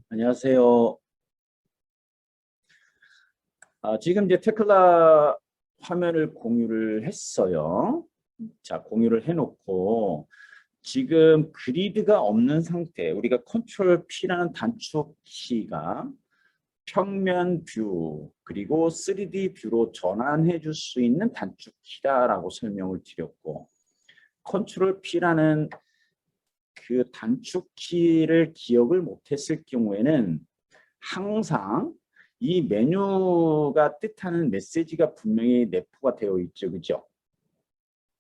안녕하세요. 지금 이제 테클라 화면을 공유를 했어요. 자, 공유를 해놓고 지금 그리드가 없는 상태, 우리가 컨트롤 P라는 단축 키가 평면 뷰 그리고 3D 뷰로 전환해 줄 수 있는 단축 키다라고 설명을 드렸고, 컨트롤 P라는 그 단축 키를 기억을 못했을 경우에는 항상 이 메뉴가 뜻하는 메시지가 분명히 내포가 되어 있죠. 그죠?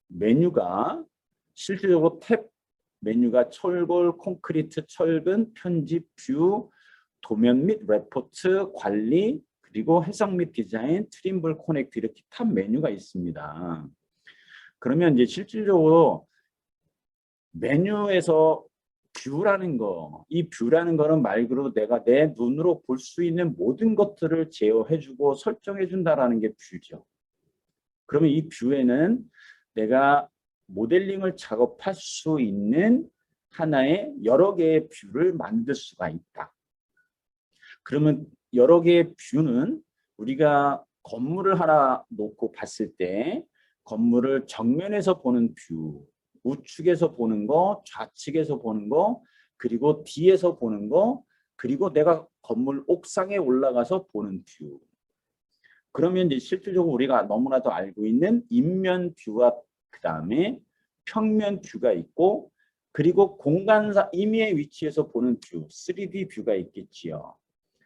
메뉴가 실질적으로 탭 메뉴가 철골, 콘크리트, 철근, 편집, 뷰, 도면 및 레포트, 관리, 그리고 해석 및 디자인, 트림블, 코넥트 이렇게 탑 메뉴가 있습니다. 그러면 이제 실질적으로 메뉴에서 뷰라는 거, 이 뷰라는 거는 말 그대로 내가 내 눈으로 볼 수 있는 모든 것들을 제어해주고 설정해준다라는 게 뷰죠. 그러면 이 뷰에는 내가 모델링을 작업할 수 있는 하나의 여러 개의 뷰를 만들 수가 있다. 그러면 여러 개의 뷰는 우리가 건물을 하나 놓고 봤을 때 건물을 정면에서 보는 뷰, 우측에서 보는 거, 좌측에서 보는 거, 그리고 뒤에서 보는 거, 그리고 내가 건물 옥상에 올라가서 보는 뷰. 그러면 이제 실질적으로 우리가 너무나도 알고 있는 인면 뷰와 그 다음에 평면 뷰가 있고, 그리고 공간사 임의의 위치에서 보는 뷰, 3D 뷰가 있겠지요.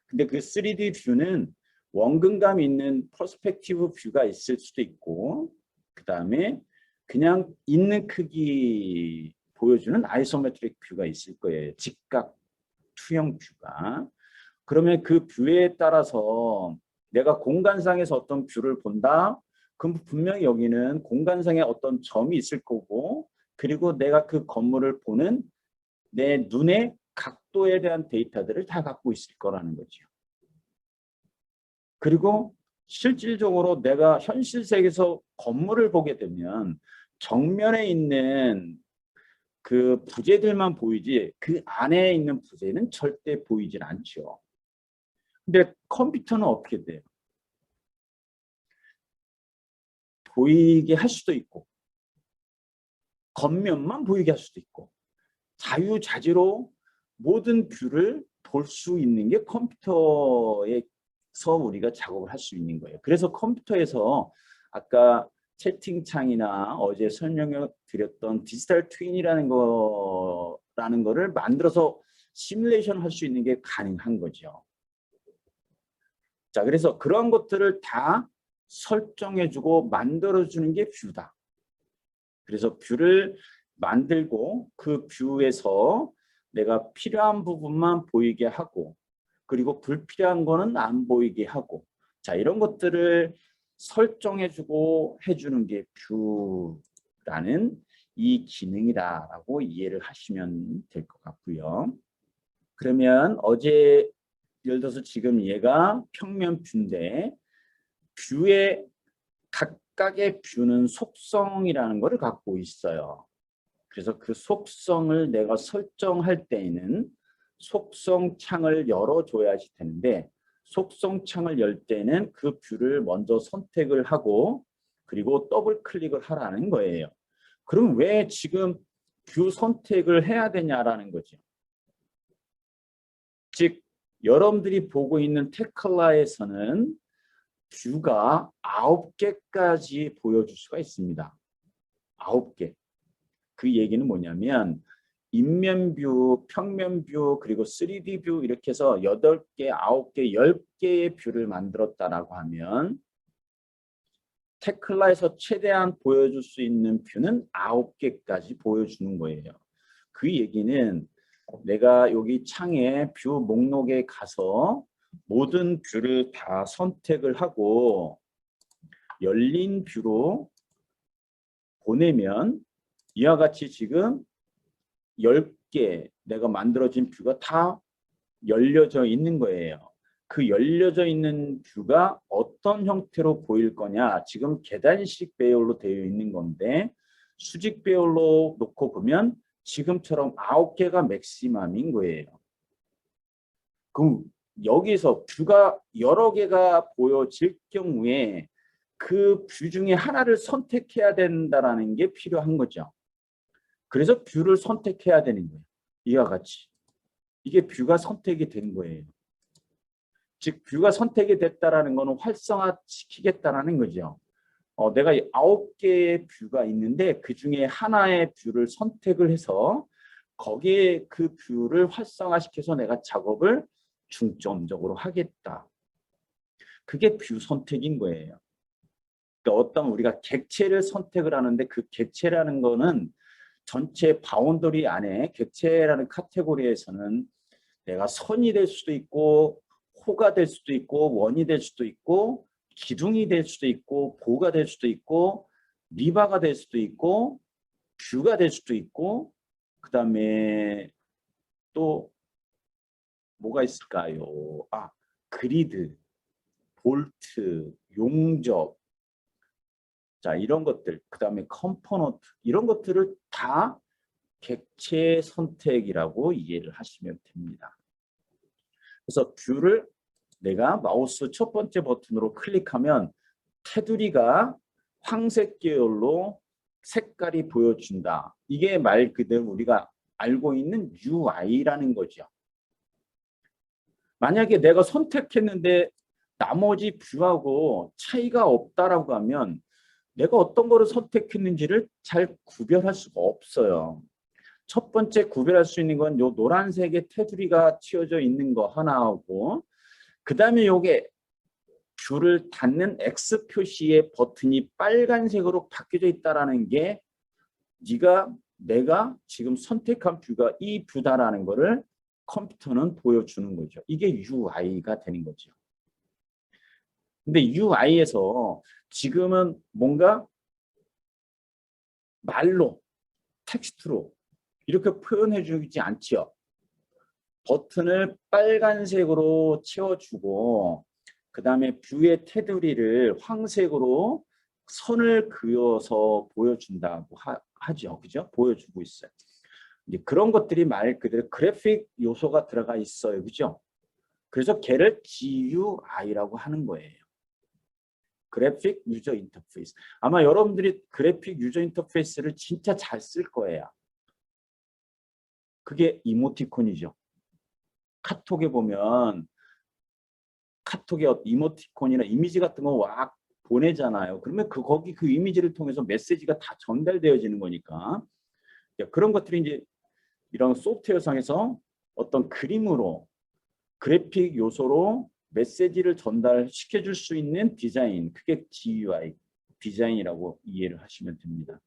근데 그 3D 뷰는 원근감 있는 퍼스펙티브 뷰가 있을 수도 있고, 그 다음에 그냥 있는 크기 보여주는 아이소메트릭 뷰가 있을 거예요. 직각 투영 뷰가. 그러면 그 뷰에 따라서 내가 공간상에서 어떤 뷰를 본다? 그럼 분명히 여기는 공간상에 어떤 점이 있을 거고, 그리고 내가 그 건물을 보는 내 눈의 각도에 대한 데이터들을 다 갖고 있을 거라는 거죠. 그리고 실질적으로 내가 현실 세계에서 건물을 보게 되면 정면에 있는 그 부재들만 보이지 그 안에 있는 부재는 절대 보이질 않죠. 근데 컴퓨터는 어떻게 돼요? 보이게 할 수도 있고 겉면만 보이게 할 수도 있고 자유자재로 모든 뷰를 볼 수 있는 게 컴퓨터에서 우리가 작업을 할 수 있는 거예요. 그래서 컴퓨터에서 아까 채팅창이나 어제 설명해 드렸던 디지털 트윈이라는 거를 만들어서 시뮬레이션 할 수 있는 게 가능한 거죠. 자, 그래서 그런 것들을 다 설정해주고 만들어주는 게 뷰다. 그래서 뷰를 만들고 그 뷰에서 내가 필요한 부분만 보이게 하고, 그리고 불필요한 거는 안 보이게 하고, 자, 이런 것들을 설정해주고 해주는 게 뷰라는 이 기능이다라고 이해를 하시면 될 것 같고요. 그러면 어제 예를 들어서 지금 얘가 평면 뷰인데 뷰의 각각의 뷰는 속성이라는 것을 갖고 있어요. 그래서 그 속성을 내가 설정할 때에는 속성 창을 열어줘야지 되는데, 속성 창을 열 때는 그 뷰를 먼저 선택을 하고 그리고 더블 클릭을 하라는 거예요. 그럼 왜 지금 뷰 선택을 해야 되냐라는 거죠. 즉 여러분들이 보고 있는 테클라에서는 뷰가 9개까지 보여줄 수가 있습니다. 9개. 그 얘기는 뭐냐면 인면 뷰, 평면 뷰, 그리고 3D 뷰 이렇게 해서 8개, 9개, 10개의 뷰를 만들었다라고 하면 테클라에서 최대한 보여줄 수 있는 뷰는 9개까지 보여주는 거예요. 그 얘기는 내가 여기 창에 뷰 목록에 가서 모든 뷰를 다 선택을 하고 열린 뷰로 보내면 이와 같이 지금 10개 내가 만들어진 뷰가 다 열려져 있는 거예요. 그 열려져 있는 뷰가 어떤 형태로 보일 거냐. 지금 계단식 배열로 되어 있는 건데 수직 배열로 놓고 보면 지금처럼 9개가 맥시멈인 거예요. 그럼 여기서 뷰가 여러 개가 보여질 경우에 그 뷰 중에 하나를 선택해야 된다라는 게 필요한 거죠. 그래서 뷰를 선택해야 되는 거예요. 이와 같이. 이게 뷰가 선택이 된 거예요. 즉 뷰가 선택이 됐다라는 거는 활성화시키겠다라는 거죠. 내가 9개의 뷰가 있는데 그 중에 하나의 뷰를 선택을 해서 거기에 그 뷰를 활성화시켜서 내가 작업을 중점적으로 하겠다. 그게 뷰 선택인 거예요. 그러니까 어떤 우리가 객체를 선택을 하는데 그 객체라는 거는 전체 바운더리 안에 객체라는 카테고리에서는 내가 선이 될 수도 있고 호가 될 수도 있고 원이 될 수도 있고 기둥이 될 수도 있고 보가 될 수도 있고 리바가 될 수도 있고 뷰가 될 수도 있고 그 다음에 또 뭐가 있을까요? 그리드, 볼트, 용접, 자 이런 것들, 그 다음에 컴포넌트 이런 것들을 다 객체 선택이라고 이해를 하시면 됩니다. 그래서 뷰를 내가 마우스 첫 번째 버튼으로 클릭하면 테두리가 황색 계열로 색깔이 보여준다. 이게 말 그대로 우리가 알고 있는 UI라는 거죠. 만약에 내가 선택했는데 나머지 뷰하고 차이가 없다라고 하면 내가 어떤 거를 선택했는지를 잘 구별할 수가 없어요. 첫 번째 구별할 수 있는 건 요 노란색의 테두리가 튀어져 있는 거 하나하고 그 다음에 요게 뷰를 닫는 X 표시의 버튼이 빨간색으로 바뀌어져 있다라는 게 내가 지금 선택한 뷰가 이 뷰다라는 거를 컴퓨터는 보여주는 거죠. 이게 UI가 되는 거죠. 근데 UI에서 지금은 뭔가 말로 텍스트로 이렇게 표현해 주지 않지요. 버튼을 빨간색으로 채워주고 그 다음에 뷰의 테두리를 황색으로 선을 그어서 보여준다고 하죠. 그죠? 보여주고 있어요. 이제 그런 것들이 말 그대로 그래픽 요소가 들어가 있어요. 그죠? 그래서 걔를 GUI라고 하는 거예요. 그래픽 유저 인터페이스. 아마 여러분들이 그래픽 유저 인터페이스를 진짜 잘 쓸 거예요. 그게 이모티콘이죠. 카톡에 보면 카톡에 이모티콘이나 이미지 같은 거 막 보내잖아요. 그러면 거기 그 이미지를 통해서 메시지가 다 전달되어지는 거니까 그런 것들이 이제 이런 소프트웨어상에서 어떤 그림으로 그래픽 요소로 메시지를 전달시켜 줄 수 있는 디자인, 그게 GUI 디자인이라고 이해를 하시면 됩니다.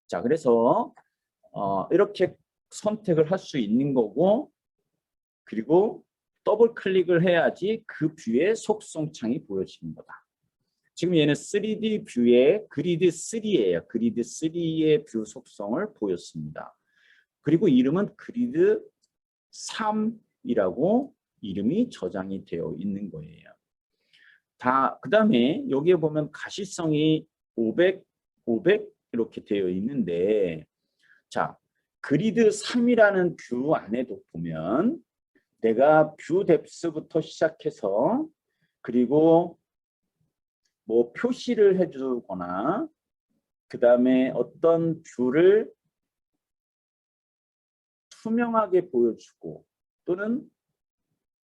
자, 그래서 이렇게 선택을 할 수 있는 거고 그리고 더블 클릭을 해야지 그 뷰의 속성 창이 보여지는 거다. 지금 얘는 3D 뷰의 그리드 3예요. 그리드 3의 뷰 속성을 보였습니다. 그리고 이름은 그리드 3이라고 이름이 저장이 되어 있는 거예요. 그 다음에 여기에 보면 가시성이 500, 500 이렇게 되어 있는데 자, 그리드 3이라는 뷰 안에도 보면 내가 뷰 뎁스부터 시작해서 그리고 뭐 표시를 해주거나 그 다음에 어떤 뷰를 투명하게 보여주고 또는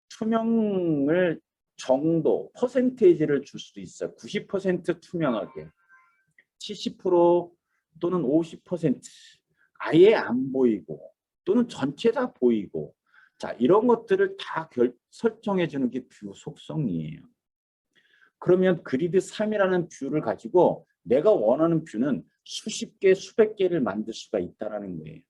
투명을 정도 퍼센테이지를 줄 수도 있어요. 90% 투명하게 70% 또는 50% 아예 안 보이고 또는 전체 다 보이고 자 이런 것들을 다 설정해 주는 게 뷰 속성이에요. 그러면 그리드 3이라는 뷰를 가지고 내가 원하는 뷰는 수십 개, 수백 개를 만들 수가 있다는 거예요.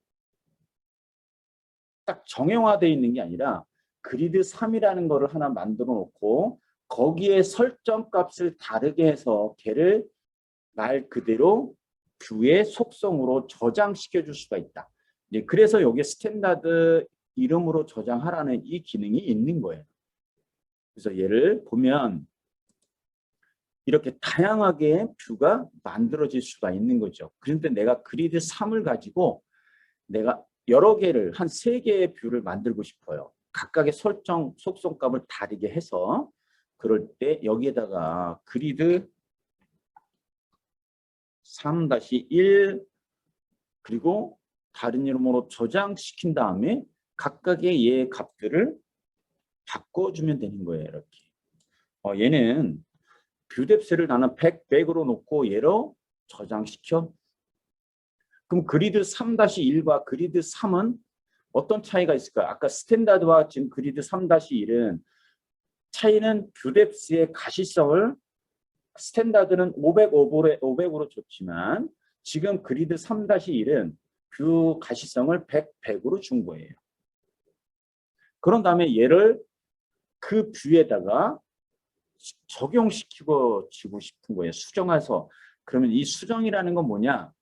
딱 정형화되어 있는 게 아니라 그리드 3이라는 거를 하나 만들어 놓고 거기에 설정 값을 다르게 해서 걔를 말 그대로 뷰의 속성으로 저장시켜 줄 수가 있다. 이제 그래서 여기 스탠다드 이름으로 저장하라는 이 기능이 있는 거예요. 그래서 얘를 보면 이렇게 다양하게 뷰가 만들어질 수가 있는 거죠. 그런데 내가 그리드 3을 가지고 내가 여러 개를 한 3개의 뷰를 만들고 싶어요. 각각의 설정 속성값을 다르게 해서 그럴 때 여기에다가 그리드 3-1 그리고 다른 이름으로 저장시킨 다음에 각각의 얘 값들을 바꿔주면 되는 거예요. 이렇게. 얘는 뷰뎁스를 나는 100으로 놓고 얘로 저장시켜. 그럼 그리드 3-1과 그리드 3은 어떤 차이가 있을까요? 아까 스탠다드와 지금 그리드 3-1은 차이는 뷰뎁스의 가시성을 스탠다드는 500으로 줬지만 지금 그리드 3-1은 뷰 가시성을 100으로 준 거예요. 그런 다음에 얘를 그 뷰에다가 적용시키고 주고 싶은 거예요. 수정해서. 그러면 이 수정이라는 건 뭐냐?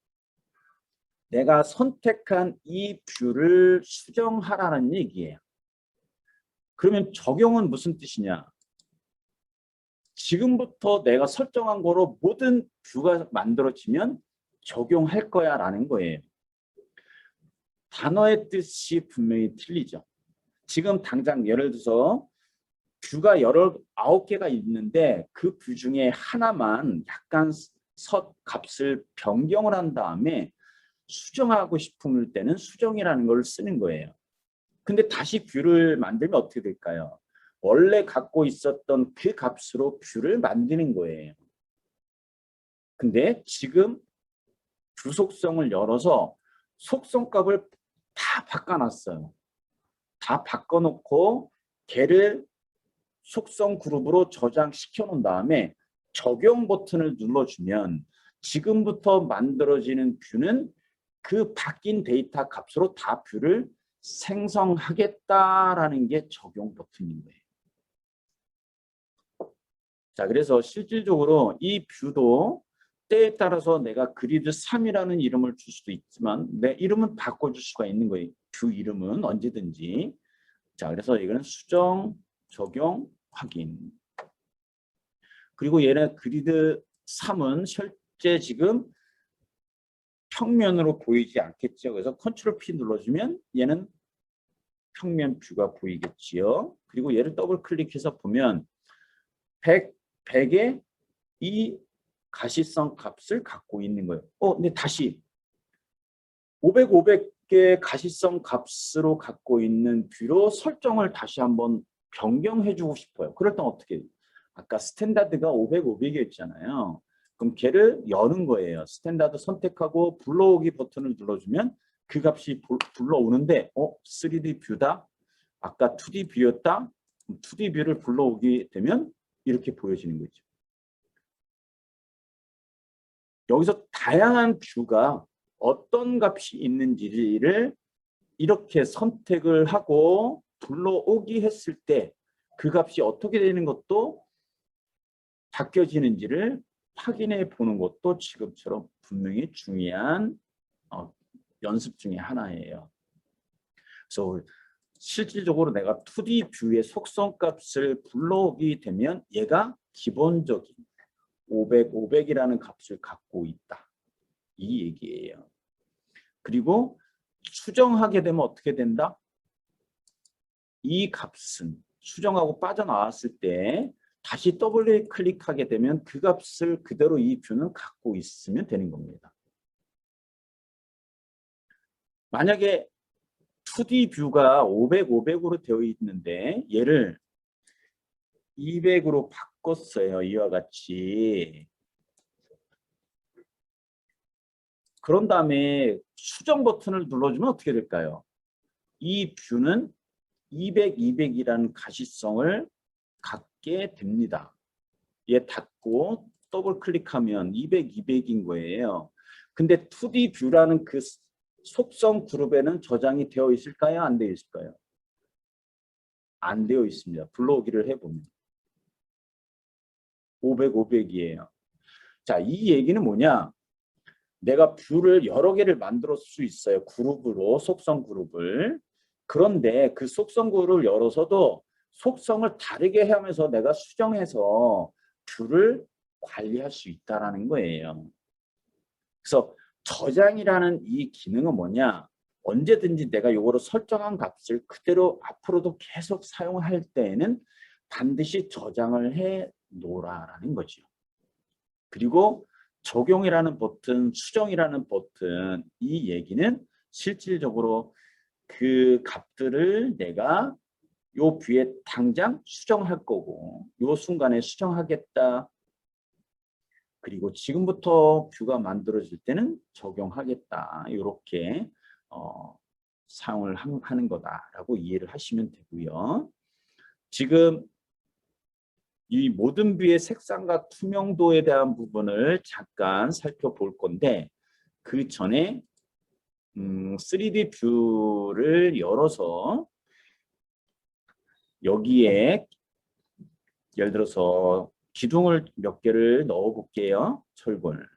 내가 선택한 이 뷰를 수정하라는 얘기예요. 그러면 적용은 무슨 뜻이냐? 지금부터 내가 설정한 거로 모든 뷰가 만들어지면 적용할 거야 라는 거예요. 단어의 뜻이 분명히 틀리죠. 지금 당장 예를 들어서 뷰가 9개가 있는데 그 뷰 중에 하나만 약간 값을 변경을 한 다음에 수정하고 싶을 때는 수정이라는 걸 쓰는 거예요. 근데 다시 뷰를 만들면 어떻게 될까요? 원래 갖고 있었던 그 값으로 뷰를 만드는 거예요. 근데 지금 뷰 속성을 열어서 속성 값을 다 바꿔놨어요. 다 바꿔놓고 걔를 속성 그룹으로 저장시켜 놓은 다음에 적용 버튼을 눌러주면 지금부터 만들어지는 뷰는 그 바뀐 데이터 값으로 다 뷰를 생성하겠다라는 게 적용 버튼인 거예요. 자, 그래서 실질적으로 이 뷰도 때에 따라서 내가 그리드 3이라는 이름을 줄 수도 있지만 내 이름은 바꿔줄 수가 있는 거예요. 뷰 이름은 언제든지. 자, 그래서 이거는 수정, 적용, 확인. 그리고 얘는 그리드 3은 실제 지금 평면으로 보이지 않겠죠. 그래서 컨트롤 P 눌러주면 얘는 평면 뷰가 보이겠지요. 그리고 얘를 더블 클릭해서 보면 100에 이 가시성 값을 갖고 있는 거예요. 근데 다시 500개 가시성 값으로 갖고 있는 뷰로 설정을 다시 한번 변경해 주고 싶어요. 그럴 땐 어떻게 해요? 아까 스탠다드가 500이었잖아요. 그럼 걔를 여는 거예요. 스탠다드 선택하고 불러오기 버튼을 눌러주면 그 값이 불러오는데 3D 뷰다? 아까 2D 뷰였다? 2D 뷰를 불러오게 되면 이렇게 보여지는 거죠. 여기서 다양한 뷰가 어떤 값이 있는지를 이렇게 선택을 하고 불러오기 했을 때 그 값이 어떻게 되는 것도 바뀌어지는지를 확인해 보는 것도 지금처럼 분명히 중요한 연습 중에 하나예요. 그래서 실질적으로 내가 2D 뷰의 속성 값을 불러오게 되면 얘가 기본적인 500이라는 값을 갖고 있다. 이 얘기예요. 그리고 수정하게 되면 어떻게 된다? 이 값은 수정하고 빠져나왔을 때 다시 더블 클릭하게 되면 그 값을 그대로 이 뷰는 갖고 있으면 되는 겁니다. 만약에 2D 뷰가 500으로 되어 있는데 얘를 200으로 바꿨어요. 이와 같이. 그런 다음에 수정 버튼을 눌러주면 어떻게 될까요? 이 뷰는 200이라는 가시성을 갖게 됩니다. 얘 닫고 더블 클릭하면 200인 거예요. 근데 2D 뷰라는 그 속성 그룹에는 저장이 되어 있을까요? 안 되어 있을까요? 안 되어 있습니다. 불러오기를 해보면 500이에요. 자, 이 얘기는 뭐냐? 내가 뷰를 여러 개를 만들 수 있어요. 그룹으로, 속성 그룹을. 그런데 그 속성 그룹을 열어서도 속성을 다르게 하면서 내가 수정해서 뷰를 관리할 수 있다는 거예요. 그래서 저장이라는 이 기능은 뭐냐? 언제든지 내가 요거로 설정한 값을 그대로 앞으로도 계속 사용할 때에는 반드시 저장을 해 놓으라는 거죠. 그리고 적용이라는 버튼, 수정이라는 버튼, 이 얘기는 실질적으로 그 값들을 내가 요 뷰에 당장 수정할 거고, 요 순간에 수정하겠다. 그리고 지금부터 뷰가 만들어질 때는 적용하겠다. 이렇게 사용을 하는 거다라고 이해를 하시면 되고요. 지금 이 모든 뷰의 색상과 투명도에 대한 부분을 잠깐 살펴볼 건데, 그 전에 3D 뷰를 열어서 여기에 예를 들어서 기둥을 몇 개를 넣어 볼게요. 철골.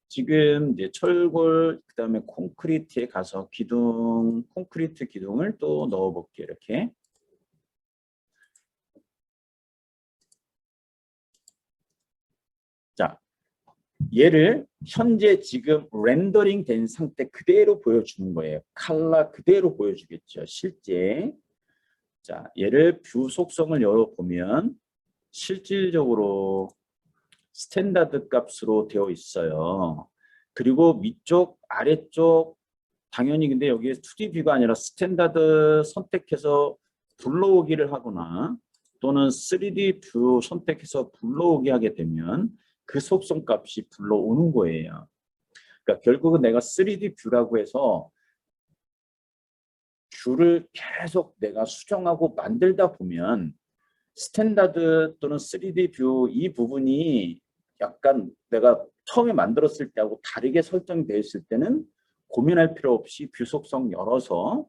지금 이제 철골, 그다음에 콘크리트에 가서 기둥, 콘크리트 기둥을 또 넣어 볼게요. 이렇게. 자, 얘를 현재 지금 렌더링 된 상태 그대로 보여주는 거예요. 컬러 그대로 보여주겠죠. 실제. 자, 얘를 뷰 속성을 열어보면 실질적으로 스탠다드 값으로 되어 있어요. 그리고 위쪽, 아래쪽 당연히 근데 여기에 2D 뷰가 아니라 스탠다드 선택해서 불러오기를 하거나 또는 3D 뷰 선택해서 불러오기 하게 되면 그 속성 값이 불러오는 거예요. 그러니까 결국은 내가 3D 뷰라고 해서 뷰를 계속 내가 수정하고 만들다 보면 스탠다드 또는 3D 뷰 이 부분이 약간 내가 처음에 만들었을 때하고 다르게 설정되어 있을 때는 고민할 필요 없이 뷰 속성 열어서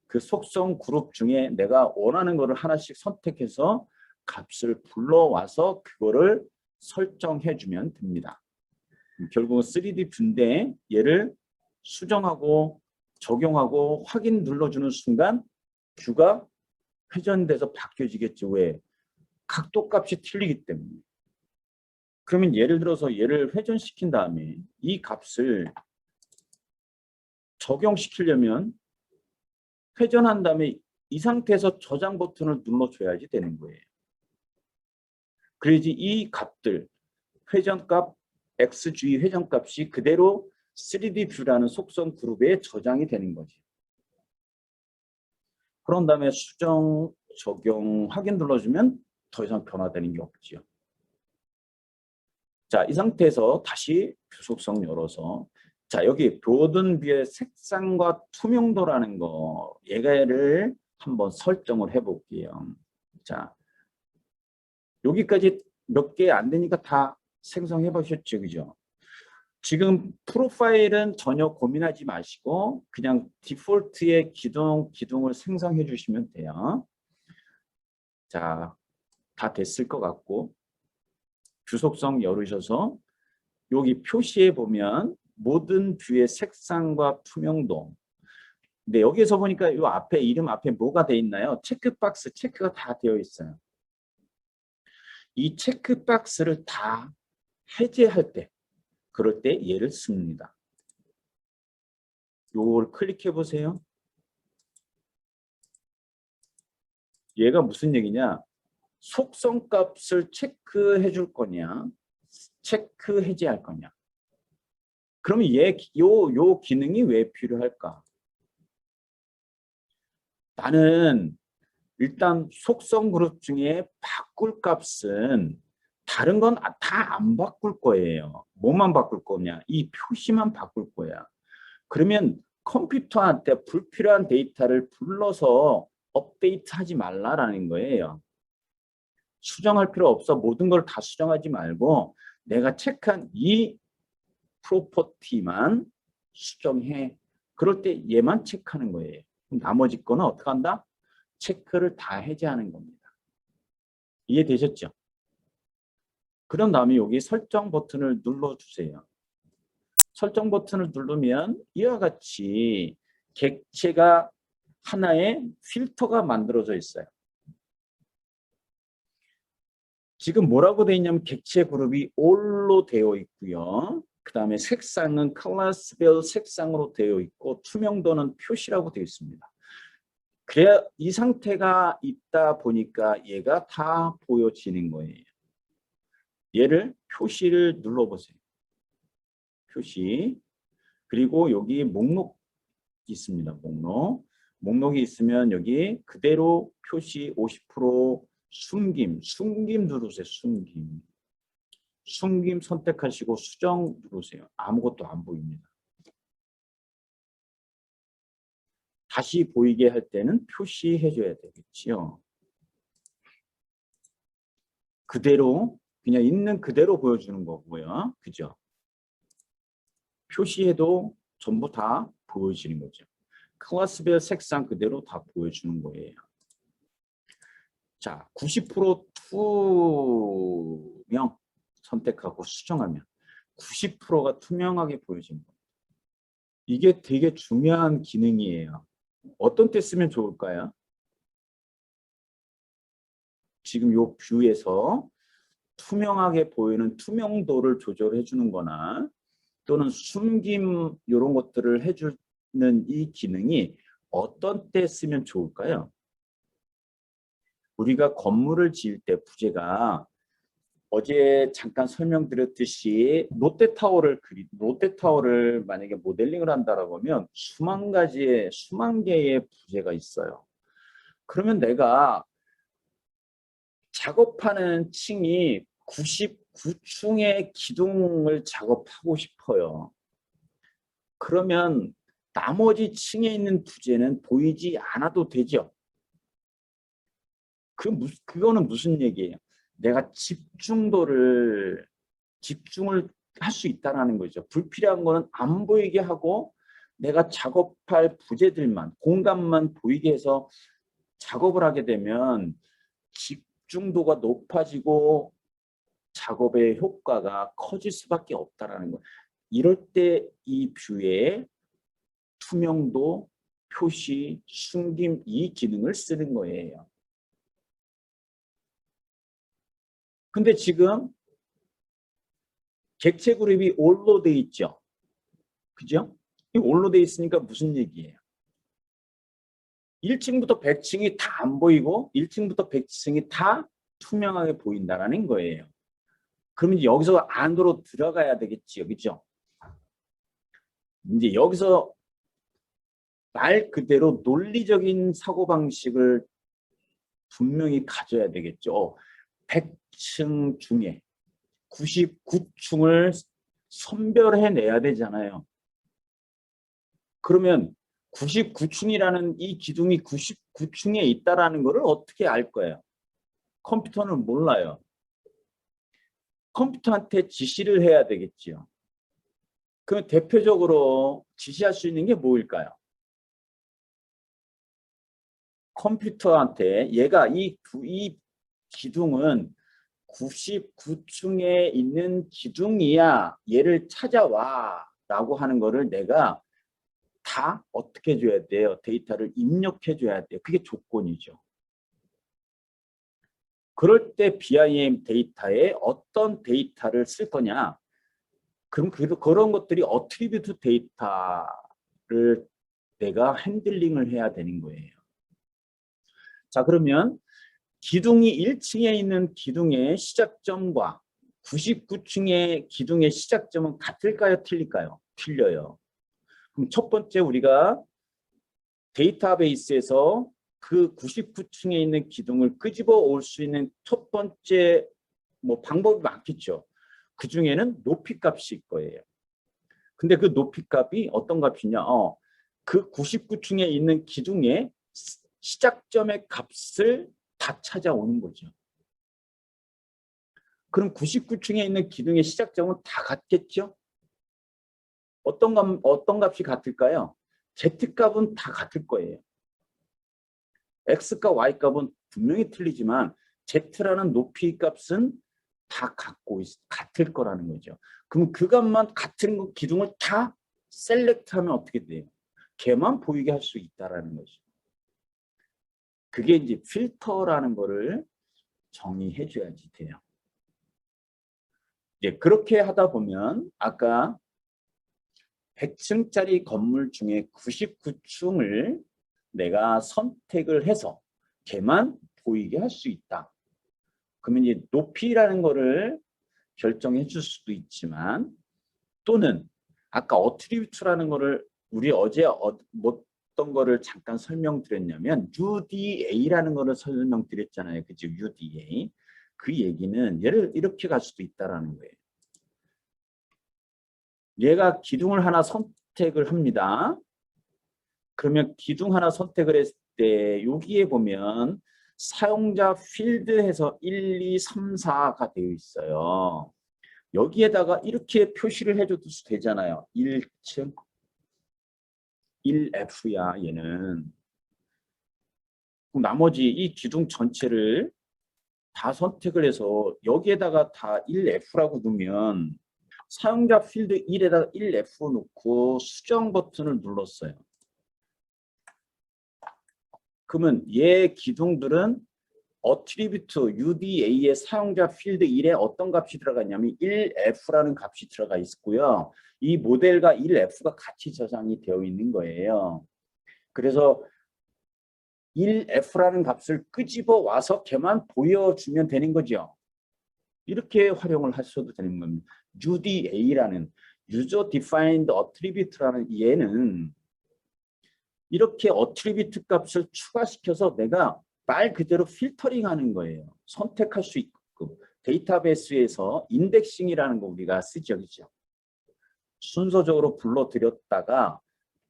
그 속성 그룹 중에 내가 원하는 거를 하나씩 선택해서 값을 불러와서 그거를 설정해 주면 됩니다. 결국은 3D 뷰인데 얘를 수정하고 적용하고 확인 눌러주는 순간 뷰가 회전돼서 바뀌어지겠죠. 왜? 각도 값이 틀리기 때문에. 그러면 예를 들어서 얘를 회전시킨 다음에 이 값을 적용시키려면 회전한 다음에 이 상태에서 저장 버튼을 눌러줘야지 되는 거예요. 그래야지 이 값들, 회전값, XG 회전값이 그대로 3D 뷰라는 속성 그룹에 저장이 되는 거지. 그런 다음에 수정, 적용, 확인 눌러주면 더 이상 변화되는 게 없죠. 자, 이 상태에서 다시 뷰 속성 열어서 자, 여기 모든 뷰의 색상과 투명도라는 거 얘를 한번 설정을 해볼게요. 자, 여기까지 몇 개 안 되니까 다 생성해 보셨죠, 그죠? 지금 프로파일은 전혀 고민하지 마시고 그냥 디폴트의 기둥을 생성해 주시면 돼요. 자, 다 됐을 것 같고 뷰 속성 열으셔서 여기 표시해 보면 모든 뷰의 색상과 투명도. 근데 여기에서 보니까 이 앞에 이름 앞에 뭐가 돼 있나요? 체크박스 체크가 다 되어 있어요. 이 체크박스를 다 해제할 때 그럴 때 얘를 씁니다. 요걸 클릭해 보세요. 얘가 무슨 얘기냐? 속성 값을 체크해 줄 거냐? 체크 해제할 거냐? 그러면 요 기능이 왜 필요할까? 나는 일단 속성 그룹 중에 바꿀 값은 다른 건 다 안 바꿀 거예요. 뭐만 바꿀 거냐? 이 표시만 바꿀 거야. 그러면 컴퓨터한테 불필요한 데이터를 불러서 업데이트하지 말라라는 거예요. 수정할 필요 없어. 모든 걸 다 수정하지 말고 내가 체크한 이 프로퍼티만 수정해. 그럴 때 얘만 체크하는 거예요. 나머지 거는 어떻게 한다? 체크를 다 해제하는 겁니다. 이해되셨죠? 그런 다음에 여기 설정 버튼을 눌러주세요. 설정 버튼을 누르면 이와 같이 객체가 하나의 필터가 만들어져 있어요. 지금 뭐라고 되어 있냐면 객체 그룹이 all로 되어 있고요. 그 다음에 색상은 클래스별 색상으로 되어 있고 투명도는 표시라고 되어 있습니다. 그래야 이 상태가 있다 보니까 얘가 다 보여지는 거예요. 얘를 표시를 눌러보세요. 표시. 그리고 여기 목록 있습니다. 목록이 있으면 여기 그대로 표시 50% 숨김 누르세요. 숨김 선택하시고 수정 누르세요. 아무것도 안 보입니다. 다시 보이게 할 때는 표시해 줘야 되겠지요. 그대로 그냥 있는 그대로 보여주는 거고요. 그죠? 표시해도 전부 다 보여지는 거죠. 클래스별 색상 그대로 다 보여주는 거예요. 자, 90% 투명 선택하고 수정하면 90%가 투명하게 보여지는 거예요. 이게 되게 중요한 기능이에요. 어떤 때 쓰면 좋을까요? 지금 요 뷰에서 투명하게 보이는 투명도를 조절해 주는 거나 또는 숨김 이런 것들을 해주는 이 기능이 어떤 때 쓰면 좋을까요? 우리가 건물을 지을 때 부제가 어제 잠깐 설명드렸듯이 롯데타워를 만약에 모델링을 한다라고 하면 수만 개의 부제가 있어요. 그러면 내가 작업하는 층이 99층의 기둥을 작업하고 싶어요. 그러면 나머지 층에 있는 부재는 보이지 않아도 되죠. 그거는 무슨 얘기예요? 내가 집중을 할 수 있다는 거죠. 불필요한 거는 안 보이게 하고 내가 작업할 부재들만, 공간만 보이게 해서 작업을 하게 되면 집중도가 높아지고 작업의 효과가 커질 수밖에 없다는 거예요. 이럴 때 이 뷰에 투명도, 표시, 숨김 이 기능을 쓰는 거예요. 근데 지금 객체 그룹이 올로 돼 있죠. 그죠? 이 올로 돼 있으니까 무슨 얘기예요? 1층부터 100층이 다 안 보이고 1층부터 100층이 다 투명하게 보인다는 거예요. 그러면 여기서 안으로 들어가야 되겠지요. 그죠? 이제 여기서 말 그대로 논리적인 사고방식을 분명히 가져야 되겠죠. 100층 중에 99층을 선별해내야 되잖아요. 그러면 99층이라는 이 기둥이 99층에 있다는 것을 어떻게 알 거예요? 컴퓨터는 몰라요. 컴퓨터한테 지시를 해야 되겠지요. 그럼 대표적으로 지시할 수 있는 게 뭐일까요? 컴퓨터한테 얘가 이 기둥은 99층에 있는 기둥이야. 얘를 찾아와 라고 하는 거를 내가 다 어떻게 해줘야 돼요? 데이터를 입력해 줘야 돼요. 그게 조건이죠. 그럴 때 BIM 데이터에 어떤 데이터를 쓸 거냐? 그럼 그런 것들이 어트리뷰트 데이터를 내가 핸들링을 해야 되는 거예요. 자, 그러면 기둥이 1층에 있는 기둥의 시작점과 99층의 기둥의 시작점은 같을까요? 틀릴까요? 틀려요. 그럼 첫 번째 우리가 데이터베이스에서 그 99층에 있는 기둥을 끄집어 올 수 있는 첫 번째 방법이 많겠죠. 그 중에는 높이 값일 거예요. 근데 그 높이 값이 어떤 값이냐? 그 99층에 있는 기둥의 시작점의 값을 다 찾아오는 거죠. 그럼 99층에 있는 기둥의 시작점은 다 같겠죠? 어떤 값이 같을까요? Z값은 다 같을 거예요. X값, Y값은 분명히 틀리지만 Z라는 높이 값은 다 같을 거라는 거죠. 그럼 그 값만 같은 기둥을 다 셀렉트하면 어떻게 돼요? 걔만 보이게 할 수 있다는 거죠. 그게 이제 필터라는 거를 정의해 줘야지 돼요. 이제 그렇게 하다 보면 아까 100층짜리 건물 중에 99층을 내가 선택을 해서 걔만 보이게 할 수 있다. 그러면 이제 높이라는 거를 결정해 줄 수도 있지만 또는 아까 어트리뷰트라는 거를 우리 어제 어떤 거를 잠깐 설명드렸냐면 UDA라는 거를 설명드렸잖아요. 그죠? UDA. 그 얘기는 얘를 이렇게 갈 수도 있다라는 거예요. 얘가 기둥을 하나 선택을 합니다. 그러면 기둥 하나 선택을 했을 때 여기에 보면 사용자 필드에서 1, 2, 3, 4가 되어 있어요. 여기에다가 이렇게 표시를 해줘도 되잖아요. 1층 1F야 얘는. 그럼 나머지 이 기둥 전체를 다 선택을 해서 여기에다가 다 1F라고 두면 사용자 필드 1에다가 1F 놓고 수정 버튼을 눌렀어요. 그러면 얘 기둥들은 어트리뷰트 UDA의 사용자 필드 1에 어떤 값이 들어갔냐면 1F라는 값이 들어가 있고요. 이 모델과 1F가 같이 저장이 되어 있는 거예요. 그래서 1F라는 값을 끄집어 와서 걔만 보여주면 되는 거죠. 이렇게 활용을 하셔도 되는 겁니다. UDA라는 User Defined Attribute라는 얘는 이렇게 어트리뷰트 값을 추가시켜서 내가 말 그대로 필터링하는 거예요. 선택할 수 있고 데이터베이스에서 인덱싱이라는 거 우리가 쓰죠. 그죠? 순서적으로 불러들였다가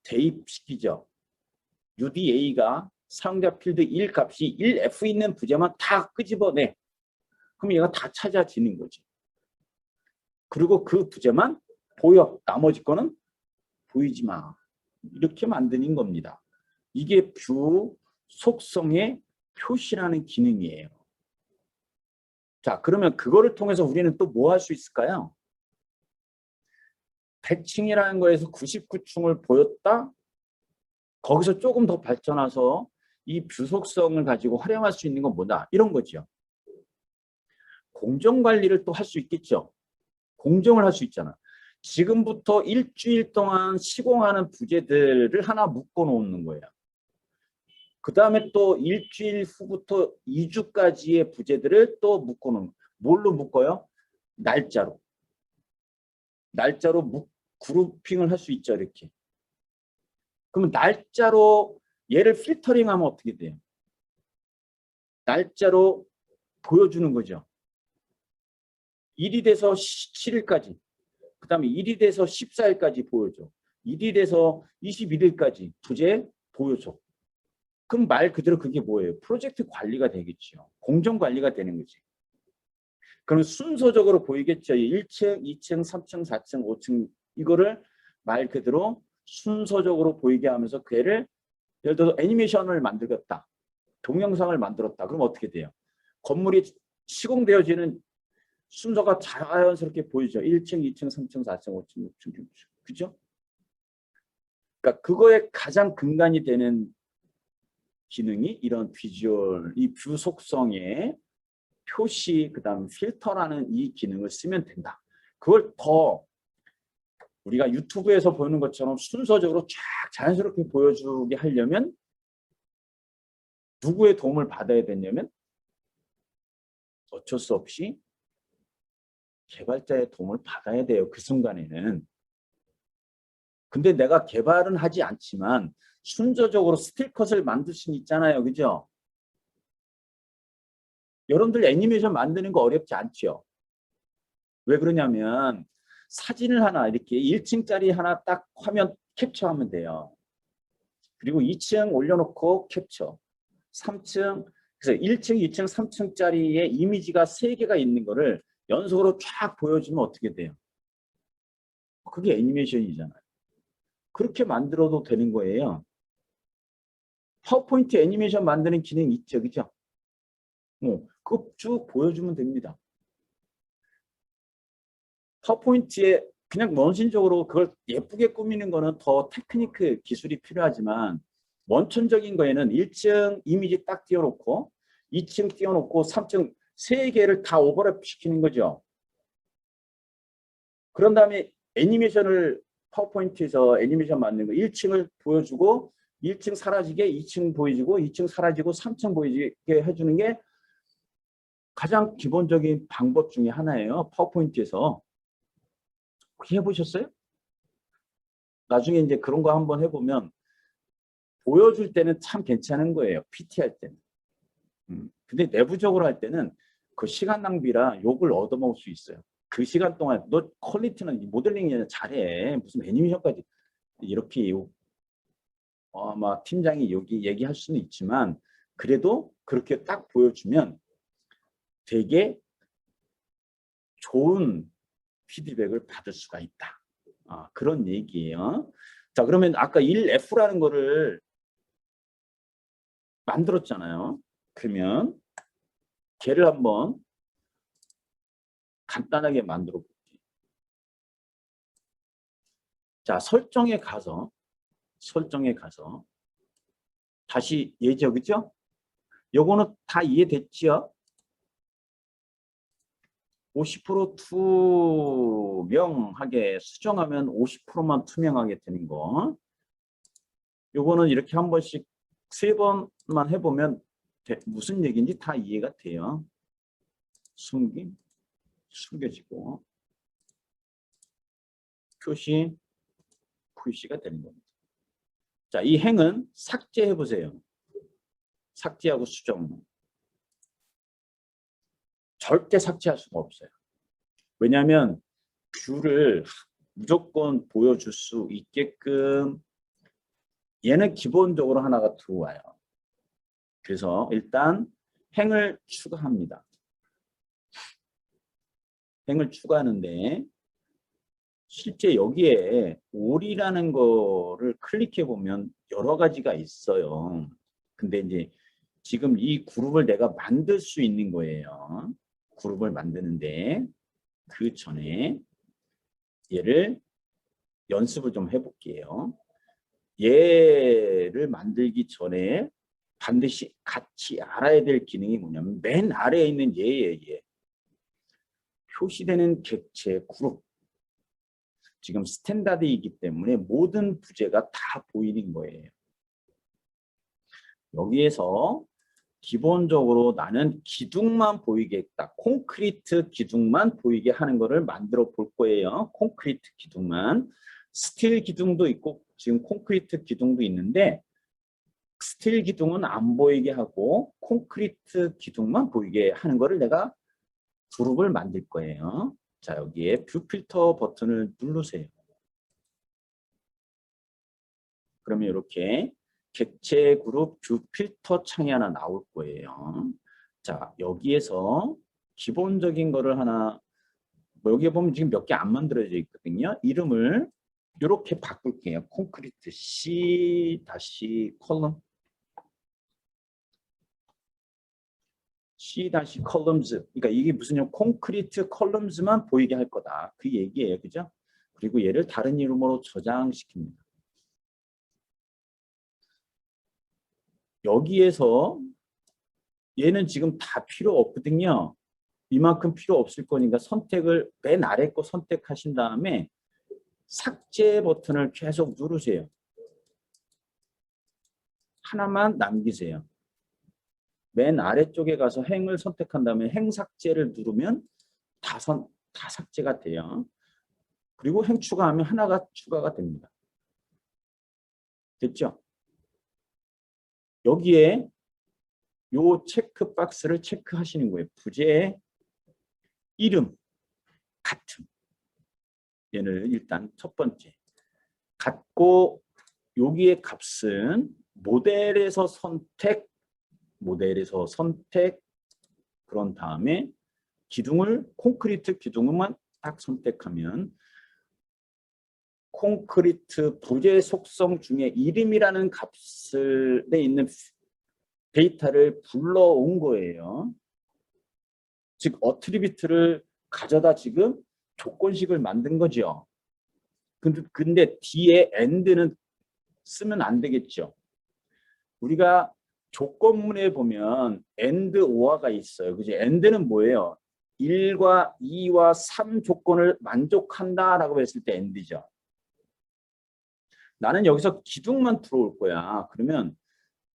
대입시키죠. UDA가 사용자 필드 1 값이 1F 있는 부재만 다 끄집어내. 그럼 얘가 다 찾아지는 거죠. 그리고 그 부재만 보여. 나머지 거는 보이지 마. 이렇게 만드는 겁니다. 이게 뷰 속성의 표시라는 기능이에요. 자, 그러면 그거를 통해서 우리는 또 뭐 할 수 있을까요? 100층이라는 거에서 99층을 보였다? 거기서 조금 더 발전해서 이 뷰 속성을 가지고 활용할 수 있는 건 뭐다? 이런 거죠. 공정 관리를 또 할 수 있겠죠. 공정을 할 수 있잖아. 지금부터 일주일 동안 시공하는 부재들을 하나 묶어 놓는 거예요. 그 다음에 또 일주일 후부터 2주까지의 부재들을 또 묶어 놓는 거예요. 뭘로 묶어요? 날짜로. 날짜로 그룹핑을 할 수 있죠. 이렇게. 그러면 날짜로 얘를 필터링하면 어떻게 돼요? 날짜로 보여주는 거죠. 1이 돼서 7일까지. 그 다음에 1이 돼서 14일까지 보여줘. 1이 돼서 21일까지 부재 보여줘. 그럼 말 그대로 그게 뭐예요? 프로젝트 관리가 되겠죠. 공정 관리가 되는 거지. 그럼 순서적으로 보이겠죠. 1층, 2층, 3층, 4층, 5층 이거를 말 그대로 순서적으로 보이게 하면서 걔를 예를 들어서 애니메이션을 만들었다. 동영상을 만들었다. 그럼 어떻게 돼요? 건물이 시공되어지는 순서가 자연스럽게 보이죠. 1층, 2층, 3층, 4층, 5층, 6층, 7층. 그죠? 그러니까 그거의 가장 근간이 되는 기능이 이런 비주얼, 이 뷰 속성의 표시, 그 다음 필터라는 이 기능을 쓰면 된다. 그걸 더 우리가 유튜브에서 보는 것처럼 순서적으로 쫙 자연스럽게 보여주게 하려면 누구의 도움을 받아야 되냐면 어쩔 수 없이 개발자의 도움을 받아야 돼요. 그 순간에는. 근데 내가 개발은 하지 않지만 순서적으로 스틸컷을 만들 수는 있잖아요. 그죠? 여러분들 애니메이션 만드는 거 어렵지 않죠? 왜 그러냐면 사진을 하나 이렇게 1층짜리 하나 딱 화면 캡처하면 돼요. 그리고 2층 올려놓고 캡처. 3층, 그래서 1층, 2층, 3층짜리의 이미지가 3개가 있는 거를 연속으로 쫙 보여주면 어떻게 돼요? 그게 애니메이션이잖아요. 그렇게 만들어도 되는 거예요. 파워포인트 애니메이션 만드는 기능 있죠. 그죠? 그거 쭉 보여주면 됩니다. 파워포인트에 그냥 원신적으로 그걸 예쁘게 꾸미는 거는 더 테크니크 기술이 필요하지만 원천적인 거에는 1층 이미지 딱 띄워놓고 2층 띄워놓고 3층 3개를 다 오버랩 시키는 거죠. 그런 다음에 애니메이션을 파워포인트에서 애니메이션 만드는 거 1층을 보여주고 1층 사라지게 2층 보여주고 2층 사라지고 3층 보이게 해주는 게 가장 기본적인 방법 중에 하나예요. 파워포인트에서. 혹시 해보셨어요? 나중에 이제 그런 거 한번 해보면 보여줄 때는 참 괜찮은 거예요. PT 할 때는. 근데 내부적으로 할 때는 그 시간 낭비라 욕을 얻어먹을 수 있어요. 그 시간 동안 너 퀄리티는 모델링이 잘해. 무슨 애니메이션까지 이렇게 아마 팀장이 여기 얘기할 수는 있지만 그래도 그렇게 딱 보여주면 되게 좋은 피드백을 받을 수가 있다. 그런 얘기예요. 자, 그러면 아까 1F라는 거를 만들었잖아요. 그러면 걔를 한번 간단하게 만들어 볼게요. 자, 설정에 가서 다시 예죠, 그죠? 요거는 다 이해됐죠? 50% 투명하게 수정하면 50%만 투명하게 되는 거. 요거는 이렇게 한 번씩 3번만 해보면 무슨 얘기인지 다 이해가 돼요. 숨겨지고 표시가 되는 겁니다. 자, 이 행은 삭제해 보세요. 삭제하고 수정. 절대 삭제할 수가 없어요. 왜냐하면 뷰를 무조건 보여줄 수 있게끔 얘는 기본적으로 하나가 들어와요. 그래서 일단 행을 추가합니다. 행을 추가하는데 실제 여기에 올이라는 거를 클릭해 보면 여러 가지가 있어요. 근데 이제 지금 이 그룹을 내가 만들 수 있는 거예요. 그룹을 만드는데 그 전에 얘를 연습을 좀 해볼게요. 얘를 만들기 전에 반드시 같이 알아야 될 기능이 뭐냐면 맨 아래에 있는 얘예요. 얘. 표시되는 객체 그룹. 지금 스탠다드이기 때문에 모든 부재가 다 보이는 거예요. 여기에서 기본적으로 나는 기둥만 보이겠다. 콘크리트 기둥만 보이게 하는 거를 만들어 볼 거예요. 콘크리트 기둥만. 스틸 기둥도 있고 지금 콘크리트 기둥도 있는데 스틸 기둥은 안 보이게 하고 콘크리트 기둥만 보이게 하는 거를 내가 그룹을 만들 거예요. 자, 여기에 뷰 필터 버튼을 누르세요. 그러면 이렇게 객체 그룹 뷰 필터 창이 하나 나올 거예요. 자, 여기에서 기본적인 거를 하나, 여기에 보면 지금 몇 개 안 만들어져 있거든요. 이름을 이렇게 바꿀게요. 콘크리트 C 컬럼 C 컬럼즈. 그러니까 이게 무슨 콘크리트 컬럼즈만 보이게 할 거다. 그 얘기예요. 그죠? 그리고 얘를 다른 이름으로 저장시킵니다. 여기에서 얘는 지금 다 필요 없거든요. 이만큼 필요 없을 거니까 선택을 맨 아래 거 선택하신 다음에 삭제 버튼을 계속 누르세요. 하나만 남기세요. 맨 아래쪽에 가서 행을 선택한 다음에 행 삭제를 누르면 다 삭제가 돼요. 그리고 행 추가하면 하나가 추가가 됩니다. 됐죠? 여기에 요 체크 박스를 체크하시는 거예요. 부재의 이름 같음. 얘는 일단 첫 번째. 같고 여기의 값은 모델에서 선택 그런 다음에 기둥을 콘크리트 기둥만 딱 선택하면 콘크리트 부재 속성 중에 이름이라는 값에 있는 데이터를 불러온 거예요. 즉 어트리뷰트를 가져다 지금 조건식을 만든 거죠. 근데 뒤에 and는 쓰면 안 되겠죠. 우리가 조건문에 보면 and or가 있어요. 그죠? and는 뭐예요? 1과 2와 3 조건을 만족한다라고 했을 때 AND죠. 나는 여기서 기둥만 들어올 거야. 그러면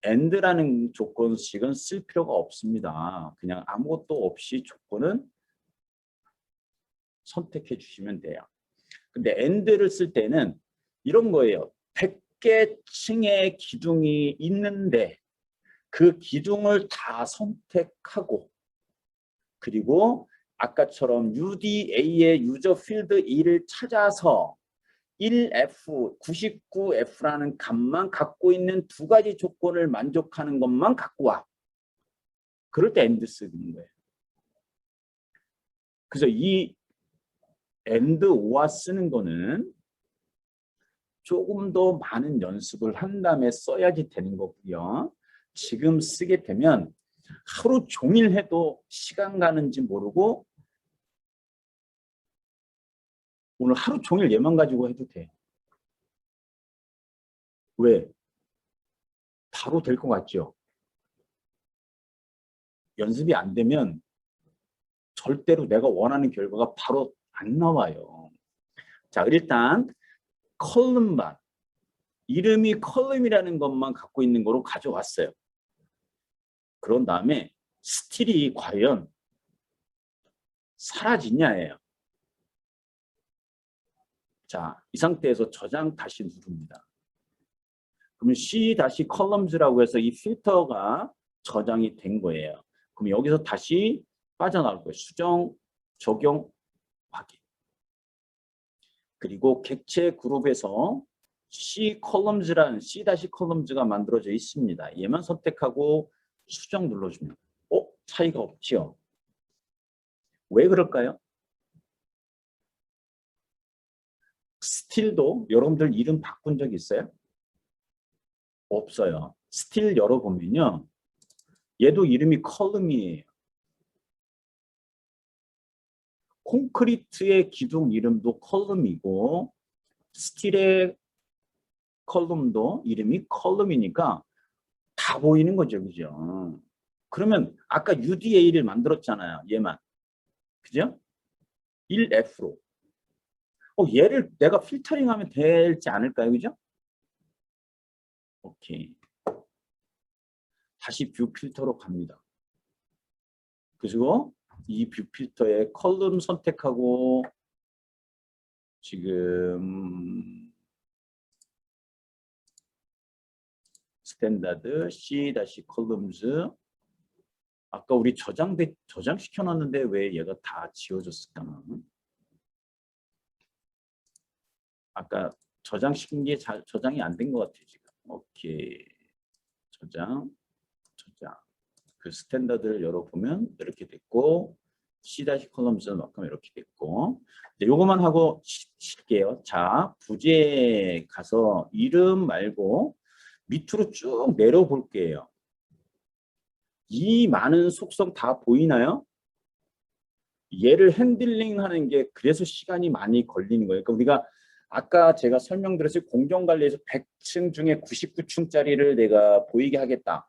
AND라는 조건식은 쓸 필요가 없습니다. 그냥 아무것도 없이 조건은 선택해 주시면 돼요. 근데 AND를 쓸 때는 이런 거예요. 100개 층의 기둥이 있는데 그 기둥을 다 선택하고 그리고 아까처럼 UDA의 유저 필드 2를 찾아서 1F, 99F라는 값만 갖고 있는 두 가지 조건을 만족하는 것만 갖고 와. 그럴 때 AND 쓰는 거예요. 그래서 이 AND OR 쓰는 거는 조금 더 많은 연습을 한 다음에 써야지 되는 거고요. 지금 쓰게 되면 하루 종일 해도 시간 가는지 모르고 오늘 하루 종일 얘만 가지고 해도 돼. 왜? 바로 될 것 같죠? 연습이 안 되면 절대로 내가 원하는 결과가 바로 안 나와요. 자, 일단 컬럼만 이름이 컬럼이라는 것만 갖고 있는 거로 가져왔어요. 그런 다음에 스틸이 과연 사라지냐예요. 자, 이 상태에서 저장 다시 누릅니다. 그러면 C-columns라고 해서 이 필터가 저장이 된 거예요. 그럼 여기서 다시 빠져나올 거예요. 수정, 적용, 확인. 그리고 객체 그룹에서 C-columns라는 C-columns가 만들어져 있습니다. 얘만 선택하고 수정 눌러줍니다. 차이가 없지요? 왜 그럴까요? 스틸도 여러분들 이름 바꾼 적 있어요? 없어요. 스틸 열어보면요. 얘도 이름이 컬럼이에요. 콘크리트의 기둥 이름도 컬럼이고 스틸의 컬럼도 이름이 컬럼이니까 다 보이는 거죠. 그죠? 그러면 아까 UDA를 만들었잖아요. 얘만. 그죠? 1F로. 얘를 내가 필터링하면 될지 않을까요? 그죠? 오케이. 다시 뷰 필터로 갑니다. 그리고 이 뷰 필터에 컬럼 선택하고 지금 스탠다드 C-columns 아까 우리 저장시켜 놨는데 왜 얘가 다 지워졌을까? 아까 저장시킨 게 저장이 안 된 것 같아요. 지금. 오케이. 저장. 그 스탠다드를 열어보면 이렇게 됐고 C-columns는 만큼 이렇게 됐고 요거만 하고 쉴게요. 자, 부지에 가서 이름 말고 밑으로 쭉 내려볼게요. 이 많은 속성 다 보이나요? 얘를 핸들링 하는 게 그래서 시간이 많이 걸리는 거예요. 그러니까 우리가 아까 제가 설명드렸을 공정관리에서 100층 중에 99층짜리를 내가 보이게 하겠다.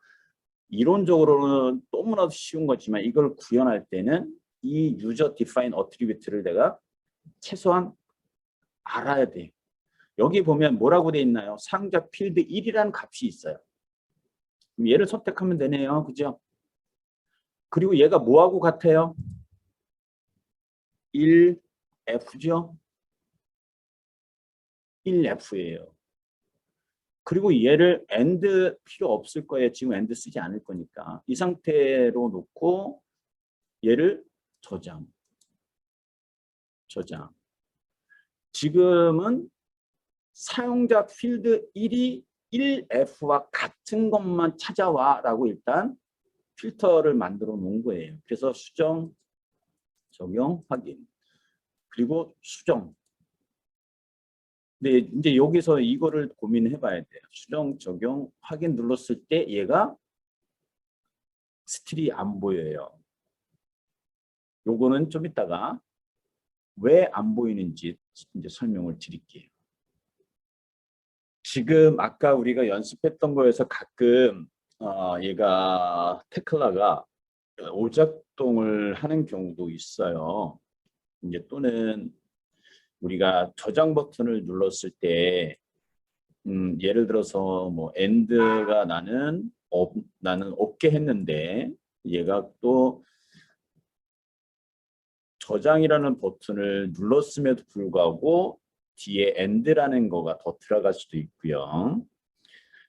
이론적으로는 너무나도 쉬운 거지만 이걸 구현할 때는 이 유저 디파인 어트리뷰트를 내가 최소한 알아야 돼요. 여기 보면 뭐라고 돼 있나요? 상자 필드 1이라는 값이 있어요. 그럼 얘를 선택하면 되네요. 그죠? 그리고 얘가 뭐하고 같아요? 1F죠? 1F예요. 그리고 얘를 AND 필요 없을 거예요. 지금 AND 쓰지 않을 거니까. 이 상태로 놓고 얘를 저장. 지금은 사용자 필드 1이 1F와 같은 것만 찾아와 라고 일단 필터를 만들어 놓은 거예요. 그래서 수정, 적용, 확인. 그리고 수정. 근데 이제 여기서 이거를 고민해 봐야 돼요. 수정, 적용, 확인 눌렀을 때 얘가 스틸이 안 보여요. 요거는 좀 이따가 왜 안 보이는지 이제 설명을 드릴게요. 지금 아까 우리가 연습했던 거에서 가끔 얘가 테클라가 오작동이 오작동을 하는 경우도 있어요. 이제 또는 우리가 저장 버튼을 눌렀을 때 예를 들어서 뭐 end가 나는 없게 했는데 얘가 또 저장이라는 버튼을 눌렀음에도 불구하고 뒤에 end라는 거가 더 들어갈 수도 있고요.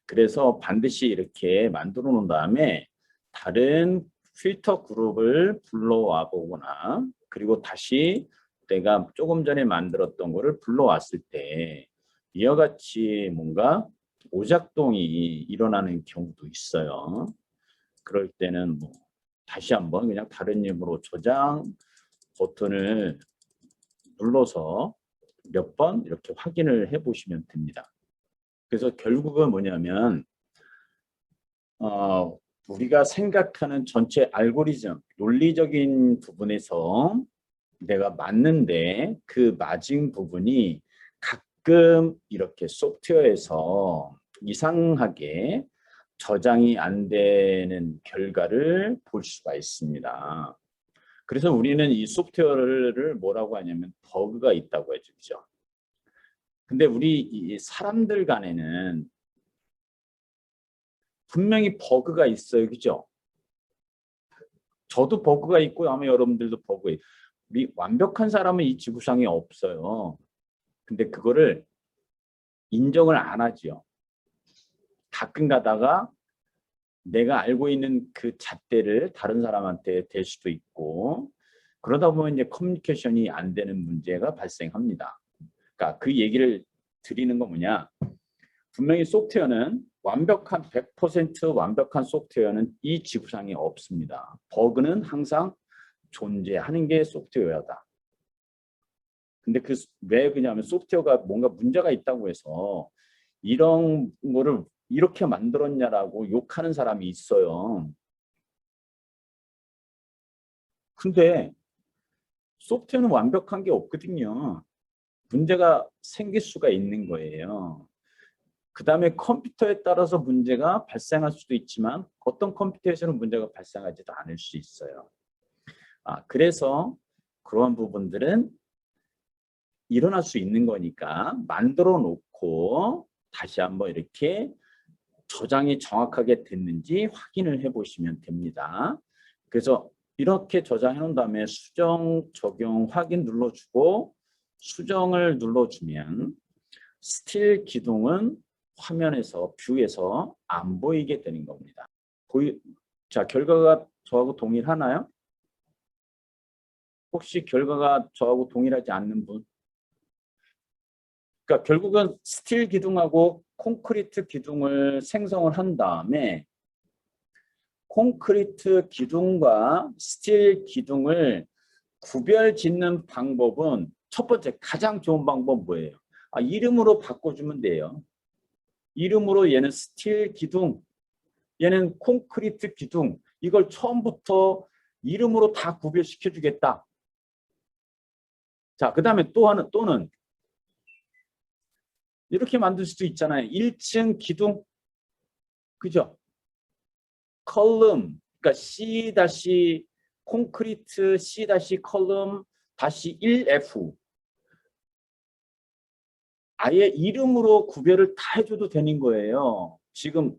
그래서 반드시 이렇게 만들어 놓은 다음에 다른 필터 그룹을 불러와 보거나 그리고 다시 내가 조금 전에 만들었던 거를 불러왔을 때 이와 같이 뭔가 오작동이 일어나는 경우도 있어요. 그럴 때는 뭐 다시 한번 그냥 다른 이름으로 저장 버튼을 눌러서 몇 번 이렇게 확인을 해 보시면 됩니다. 그래서 결국은 뭐냐면 우리가 생각하는 전체 알고리즘, 논리적인 부분에서 내가 맞는데 그 맞은 부분이 가끔 이렇게 소프트웨어에서 이상하게 저장이 안 되는 결과를 볼 수가 있습니다. 그래서 우리는 이 소프트웨어를 뭐라고 하냐면 버그가 있다고 해죠. 그죠? 근데 우리 이 사람들 간에는 분명히 버그가 있어요. 그죠? 저도 버그가 있고 아마 여러분들도 버그가 있고 우리 완벽한 사람은 이 지구상에 없어요. 근데 그거를 인정을 안 하죠. 가끔 가다가 내가 알고 있는 그 잣대를 다른 사람한테 댈 수도 있고 그러다 보면 이제 커뮤니케이션이 안 되는 문제가 발생합니다. 그러니까 그 얘기를 드리는 건 뭐냐? 분명히 소프트웨어는 완벽한 100% 완벽한 소프트웨어는 이 지구상에 없습니다. 버그는 항상 존재하는 게 소프트웨어다. 근데 그 왜 그러냐면 소프트웨어가 뭔가 문제가 있다고 해서 이런 거를 이렇게 만들었냐라고 욕하는 사람이 있어요. 근데 소프트웨어는 완벽한 게 없거든요. 문제가 생길 수가 있는 거예요. 그 다음에 컴퓨터에 따라서 문제가 발생할 수도 있지만 어떤 컴퓨터에서는 문제가 발생하지도 않을 수 있어요. 그래서 그러한 부분들은 일어날 수 있는 거니까 만들어 놓고 다시 한번 이렇게 저장이 정확하게 됐는지 확인을 해 보시면 됩니다. 그래서 이렇게 저장해 놓은 다음에 수정, 적용, 확인 눌러주고 수정을 눌러주면 스틸 기둥은 화면에서 뷰에서 안 보이게 되는 겁니다. 자, 결과가 저하고 동일하나요? 혹시 결과가 저하고 동일하지 않는 분? 그러니까 결국은 스틸 기둥하고 콘크리트 기둥을 생성을 한 다음에 콘크리트 기둥과 스틸 기둥을 구별 짓는 방법은 첫 번째 가장 좋은 방법은 뭐예요? 이름으로 바꿔주면 돼요. 이름으로 얘는 스틸 기둥, 얘는 콘크리트 기둥. 이걸 처음부터 이름으로 다 구별시켜 주겠다. 자, 그 다음에 또는 이렇게 만들 수도 있잖아요. 1층 기둥, 그죠? 컬럼, 그러니까 C 다시 콘크리트 C 다시 컬럼 다시 1F. 아예 이름으로 구별을 다 해줘도 되는 거예요. 지금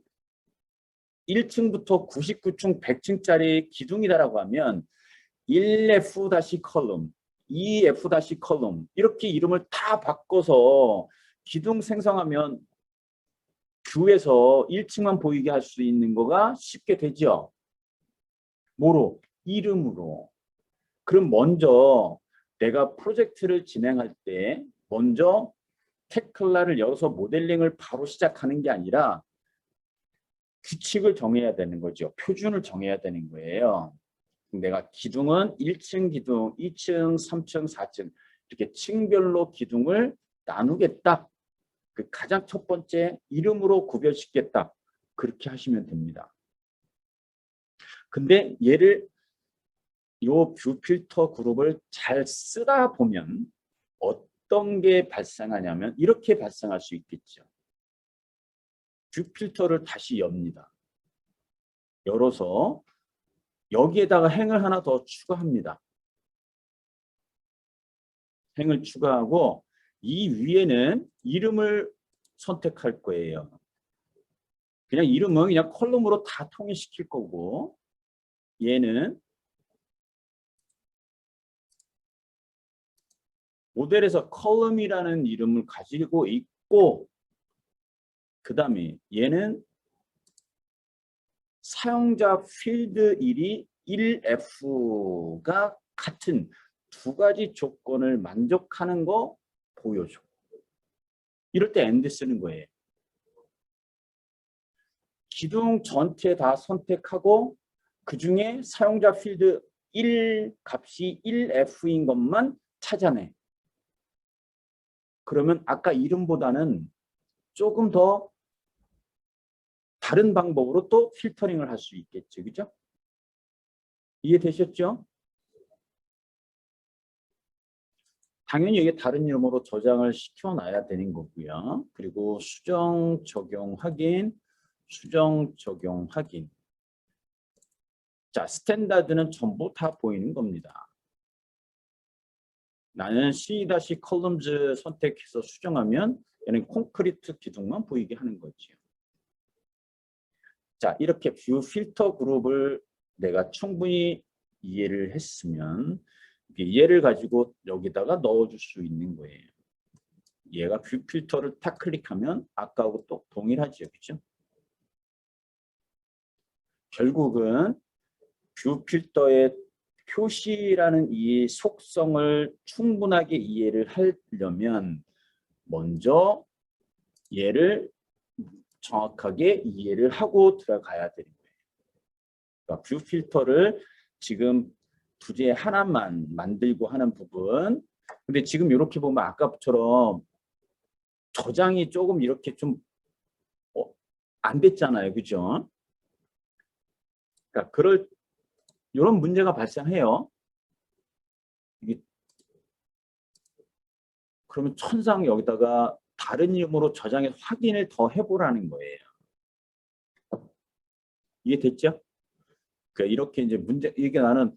1층부터 99층, 100층짜리 기둥이다라고 하면 1F 다시 컬럼, 2F 다시 컬럼 이렇게 이름을 다 바꿔서 기둥 생성하면 뷰에서 1층만 보이게 할 수 있는 거가 쉽게 되죠. 뭐로? 이름으로. 그럼 먼저 내가 프로젝트를 진행할 때 먼저 테클라를 열어서 모델링을 바로 시작하는 게 아니라 규칙을 정해야 되는 거죠. 표준을 정해야 되는 거예요. 내가 기둥은 1층 기둥, 2층, 3층, 4층 이렇게 층별로 기둥을 나누겠다. 그 가장 첫 번째 이름으로 구별시켰다. 그렇게 하시면 됩니다. 근데 얘를 요 뷰 필터 그룹을 잘 쓰다 보면 어떤 게 발생하냐면 이렇게 발생할 수 있겠죠. 뷰 필터를 다시 엽니다. 열어서 여기에다가 행을 하나 더 추가합니다. 행을 추가하고 이 위에는 이름을 선택할 거예요. 그냥 이름은 그냥 컬럼으로 다 통일시킬 거고 얘는 모델에서 컬럼이라는 이름을 가지고 있고 그 다음에 얘는 사용자 필드 1이 1F가 같은 두 가지 조건을 만족하는 거 보여줘. 이럴 때 AND 쓰는 거예요. 기둥 전체 다 선택하고 그 중에 사용자 필드 1 값이 1F인 것만 찾아내. 그러면 아까 이름보다는 조금 더 다른 방법으로 또 필터링을 할 수 있겠죠. 그죠? 이해되셨죠? 당연히 이게 다른 이름으로 저장을 시켜놔야 되는 거고요. 그리고 수정, 적용, 확인, 수정, 적용, 확인. 자, 스탠다드는 전부 다 보이는 겁니다. 나는 C-columns 선택해서 수정하면 얘는 콘크리트 기둥만 보이게 하는 거죠. 자, 이렇게 뷰 필터 그룹을 내가 충분히 이해를 했으면 얘를 가지고 여기다가 넣어줄 수 있는 거예요. 얘가 뷰 필터를 탁 클릭하면 아까하고 또 동일하죠. 그렇죠? 결국은 뷰 필터의 표시라는 이 속성을 충분하게 이해를 하려면 먼저 얘를 정확하게 이해를 하고 들어가야 되는 거예요. 그러니까 뷰 필터를 지금 부재 하나만 만들고 하는 부분. 근데 지금 이렇게 보면 아까처럼 저장이 조금 이렇게 좀 안 됐잖아요. 그죠? 그러니까 이런 문제가 발생해요. 이게 그러면 천상 여기다가 다른 이름으로 저장해 확인을 더 해보라는 거예요. 이해됐죠? 그러니까 이렇게 이제 이게 나는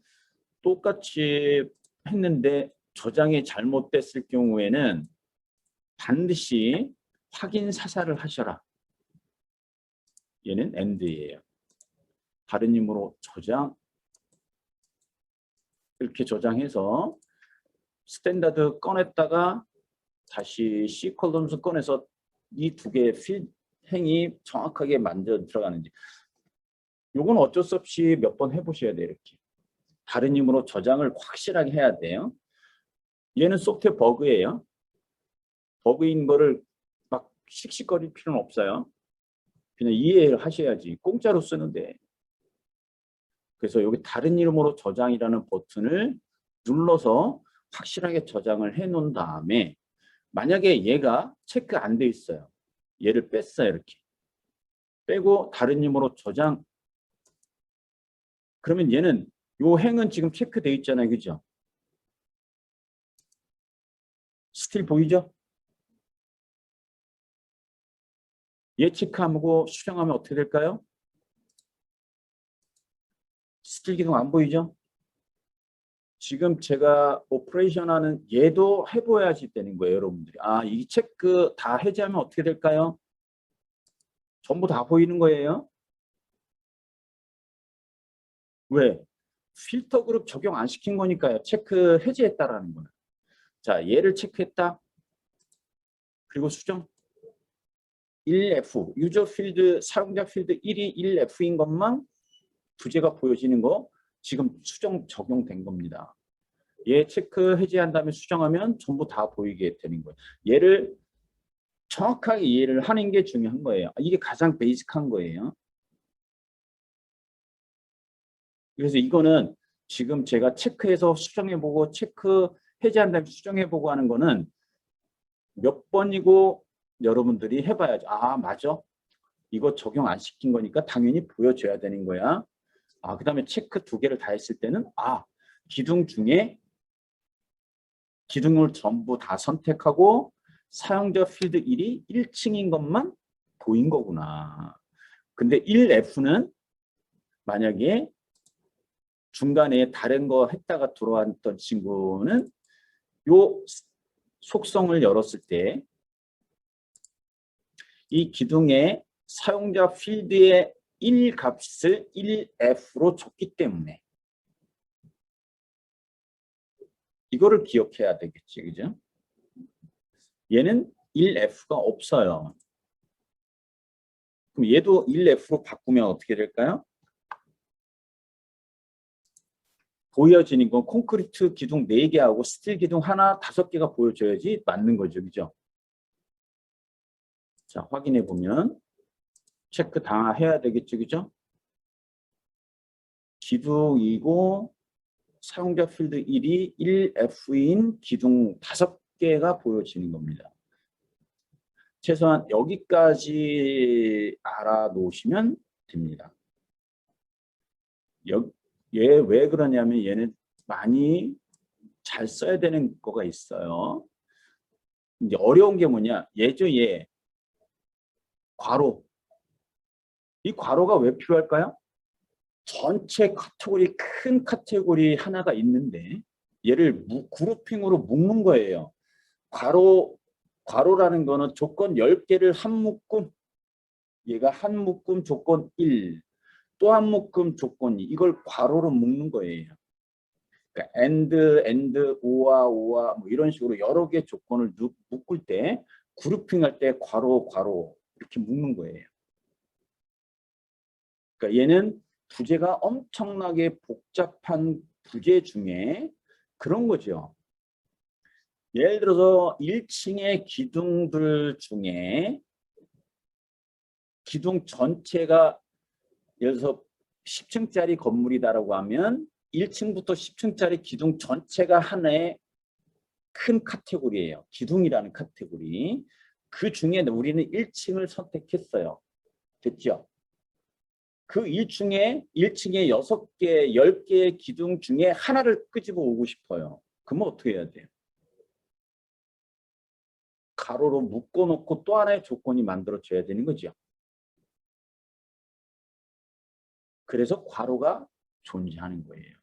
똑같이 했는데 저장이 잘못됐을 경우에는 반드시 확인 사살을 하셔라. 얘는 AND예요. 다른 이름으로 저장 이렇게 저장해서 스탠다드 꺼냈다가 다시 C 컬럼스 꺼내서 이 두 개의 행이 정확하게 만져 들어가는지 요건 어쩔 수 없이 몇 번 해보셔야 돼요. 이렇게 다른 이름으로 저장을 확실하게 해야 돼요. 얘는 소프트웨어 버그예요. 버그인 거를 막 씩씩거릴 필요는 없어요. 그냥 이해를 하셔야지. 공짜로 쓰는데. 그래서 여기 다른 이름으로 저장이라는 버튼을 눌러서 확실하게 저장을 해 놓은 다음에 만약에 얘가 체크 안 돼 있어요. 얘를 뺐어요. 이렇게. 빼고 다른 이름으로 저장. 그러면 얘는 요 행은 지금 체크돼 있잖아요. 그죠? 스틸 보이죠? 얘 체크하고 수정하면 어떻게 될까요? 스틸 기능 안 보이죠? 지금 제가 오퍼레이션 하는 얘도 해보야지 되는 거예요. 여러분들이. 아, 이 체크 다 해제하면 어떻게 될까요? 전부 다 보이는 거예요. 왜? 필터 그룹 적용 안 시킨 거니까요. 체크 해제했다라는 거는. 자, 얘를 체크했다. 그리고 수정. 1F, 유저 필드, 사용자 필드 1이 1F인 것만 부재가 보여지는 거 지금 수정 적용된 겁니다. 얘 체크 해제한 다음에 수정하면 전부 다 보이게 되는 거예요. 얘를 정확하게 이해를 하는 게 중요한 거예요. 이게 가장 베이직한 거예요. 그래서 이거는 지금 제가 체크해서 수정해보고 체크 해제한 다음에 수정해보고 하는 거는 몇 번이고 여러분들이 해봐야죠. 아, 맞아. 이거 적용 안 시킨 거니까 당연히 보여줘야 되는 거야. 아, 그 다음에 체크 두 개를 다 했을 때는 아, 기둥 중에 기둥을 전부 다 선택하고 사용자 필드 1이 1층인 것만 보인 거구나. 근데 1F는 만약에 중간에 다른 거 했다가 들어왔던 친구는 요 속성을 열었을 때 이 기둥의 사용자 필드의 1 값을 1F로 줬기 때문에 이거를 기억해야 되겠지, 그죠? 얘는 1F가 없어요. 그럼 얘도 1F로 바꾸면 어떻게 될까요? 보여지는 건 콘크리트 기둥 4개하고 스틸 기둥 하나 5개가 보여줘야지 맞는 거죠, 그죠? 자, 확인해 보면 체크 다 해야 되겠죠, 그죠? 기둥이고 사용자 필드 1이 1F인 기둥 5개가 보여지는 겁니다. 최소한 여기까지 알아놓으시면 됩니다. 얘 왜 그러냐면 얘는 많이 잘 써야 되는 거가 있어요. 이제 어려운 게 뭐냐? 얘죠, 얘. 괄호. 이 괄호가 왜 필요할까요? 전체 카테고리, 큰 카테고리 하나가 있는데 얘를 그룹핑으로 묶는 거예요. 괄호라는 거는 조건 10개를 한 묶음, 얘가 한 묶음 조건 1, 또 한 묶음 조건 2, 이걸 괄호로 묶는 거예요. 그러니까 and, 오와 뭐 이런 식으로 여러 개 조건을 묶을 때 그룹핑할 때 괄호 이렇게 묶는 거예요. 그러니까 얘는 부재가 엄청나게 복잡한 부재 중에 그런 거죠. 예를 들어서 1층의 기둥들 중에 기둥 전체가 예를 들어서 10층짜리 건물이다라고 하면 1층부터 10층짜리 기둥 전체가 하나의 큰 카테고리예요. 기둥이라는 카테고리. 그 중에 우리는 1층을 선택했어요. 됐죠? 그 1층에 6개, 10개의 기둥 중에 하나를 끄집어 오고 싶어요. 그러면 어떻게 해야 돼요? 가로로 묶어놓고 또 하나의 조건이 만들어져야 되는 거죠. 그래서 괄호가 존재하는 거예요.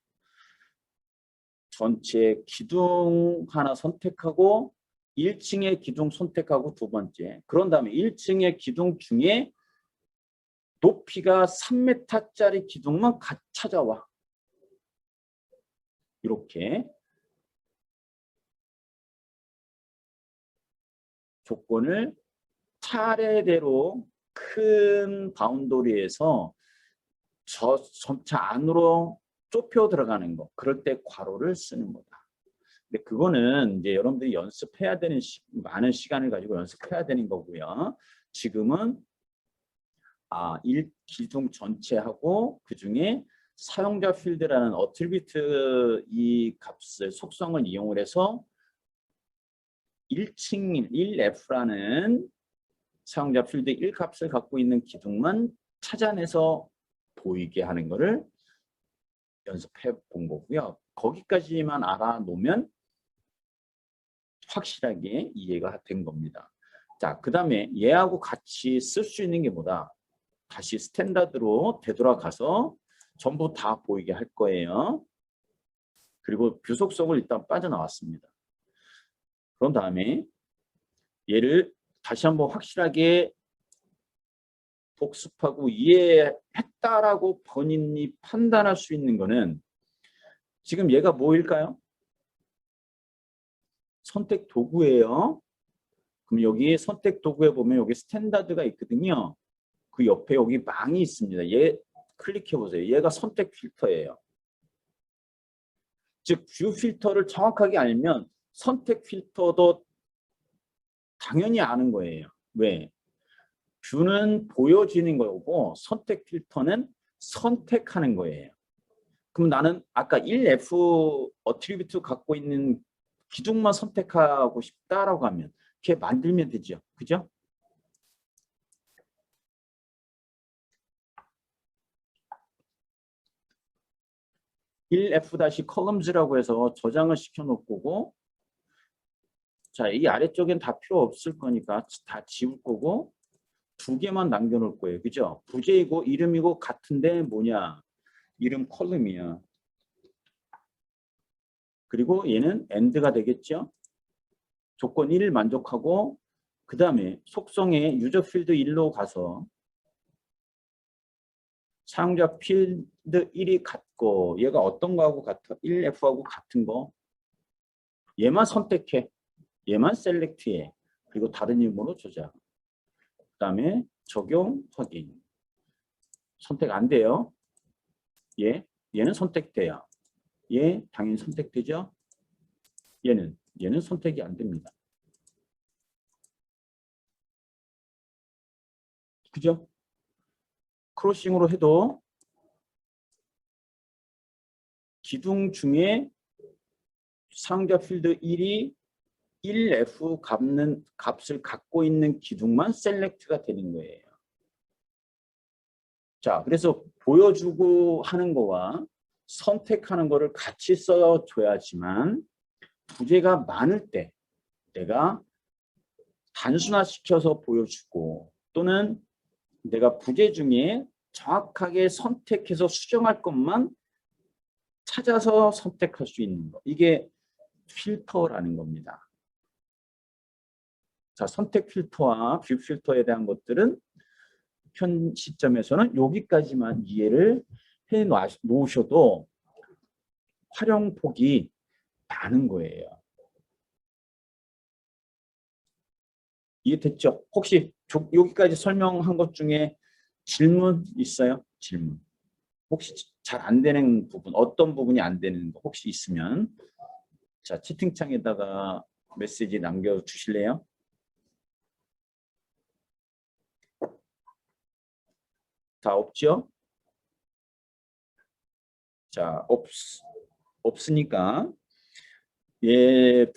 전체 기둥 하나 선택하고 1층의 기둥 선택하고 두 번째. 그런 다음에 1층의 기둥 중에 높이가 3m짜리 기둥만 찾아와. 이렇게 조건을 차례대로 큰 바운더리에서 점차 안으로 좁혀 들어가는 거. 그럴 때 괄호를 쓰는 거다. 근데 그거는 이제 여러분들이 연습해야 되는 많은 시간을 가지고 연습해야 되는 거고요. 지금은 기둥 전체하고 그중에 사용자 필드라는 어트리뷰트 이 값을 속성을 이용을 해서 1층 1F라는 사용자 필드 1값을 갖고 있는 기둥만 찾아내서 보이게 하는 거를 연습해 본 거고요. 거기까지만 알아놓으면 확실하게 이해가 된 겁니다. 자, 그 다음에 얘하고 같이 쓸 수 있는 게 뭐다? 다시 스탠다드로 되돌아가서 전부 다 보이게 할 거예요. 그리고 뷰속성을 일단 빠져나왔습니다. 그런 다음에 얘를 다시 한번 확실하게 복습하고 이해했다라고 본인이 판단할 수 있는 거는 지금 얘가 뭐일까요? 선택 도구예요. 그럼 여기 선택 도구에 보면 여기 스탠다드가 있거든요. 그 옆에 여기 망이 있습니다. 얘 클릭해 보세요. 얘가 선택 필터예요. 즉 뷰 필터를 정확하게 알면 선택 필터도 당연히 아는 거예요. 왜? 뷰는 보여지는 거고 선택 필터는 선택하는 거예요. 그럼 나는 아까 1F 어트리뷰트 갖고 있는 기둥만 선택하고 싶다라고 하면 이렇게 만들면 되죠. 그죠? (1F-columns라고) 해서 저장을 시켜놓을 거고, 자, 이 아래쪽엔 다 필요 없을 거니까 다 지울 거고 2개만 남겨놓을 거예요. 그죠? 부재이고 이름이고 같은데 뭐냐? 이름 컬럼이야. 그리고 얘는 AND가 되겠죠. 조건 1을 만족하고 그 다음에 속성에 유저 필드 1로 가서 사용자 필드 1이 같고 얘가 어떤 거하고 같아? 1F하고 같은 거. 얘만 선택해. 얘만 셀렉트해. 그리고 다른 이름으로 저장. 그 다음에 적용 확인. 선택 안 돼요. 얘는 선택돼요. 얘 당연히 선택되죠. 얘는 선택이 안 됩니다. 그죠? 크로싱으로 해도 기둥 중에 사용자 필드 1이 1F 값을 갖고 있는 기둥만 셀렉트가 되는 거예요. 자, 그래서 보여주고 하는 거와 선택하는 거를 같이 써줘야지만 부재가 많을 때 내가 단순화시켜서 보여주고 또는 내가 부재 중에 정확하게 선택해서 수정할 것만 찾아서 선택할 수 있는 거. 이게 필터라는 겁니다. 자, 선택 필터와 뷰 필터에 대한 것들은 현 시점에서는 여기까지만 이해를 해 놓으셔도 활용 폭이 많은 거예요. 이해됐죠? 혹시 여기까지 설명한 것 중에 질문 있어요? 질문. 혹시 잘 안 되는 부분, 어떤 부분이 안 되는 거 혹시 있으면 자, 채팅창에다가 메시지 남겨주실래요? 다 없죠? 자, 없으니까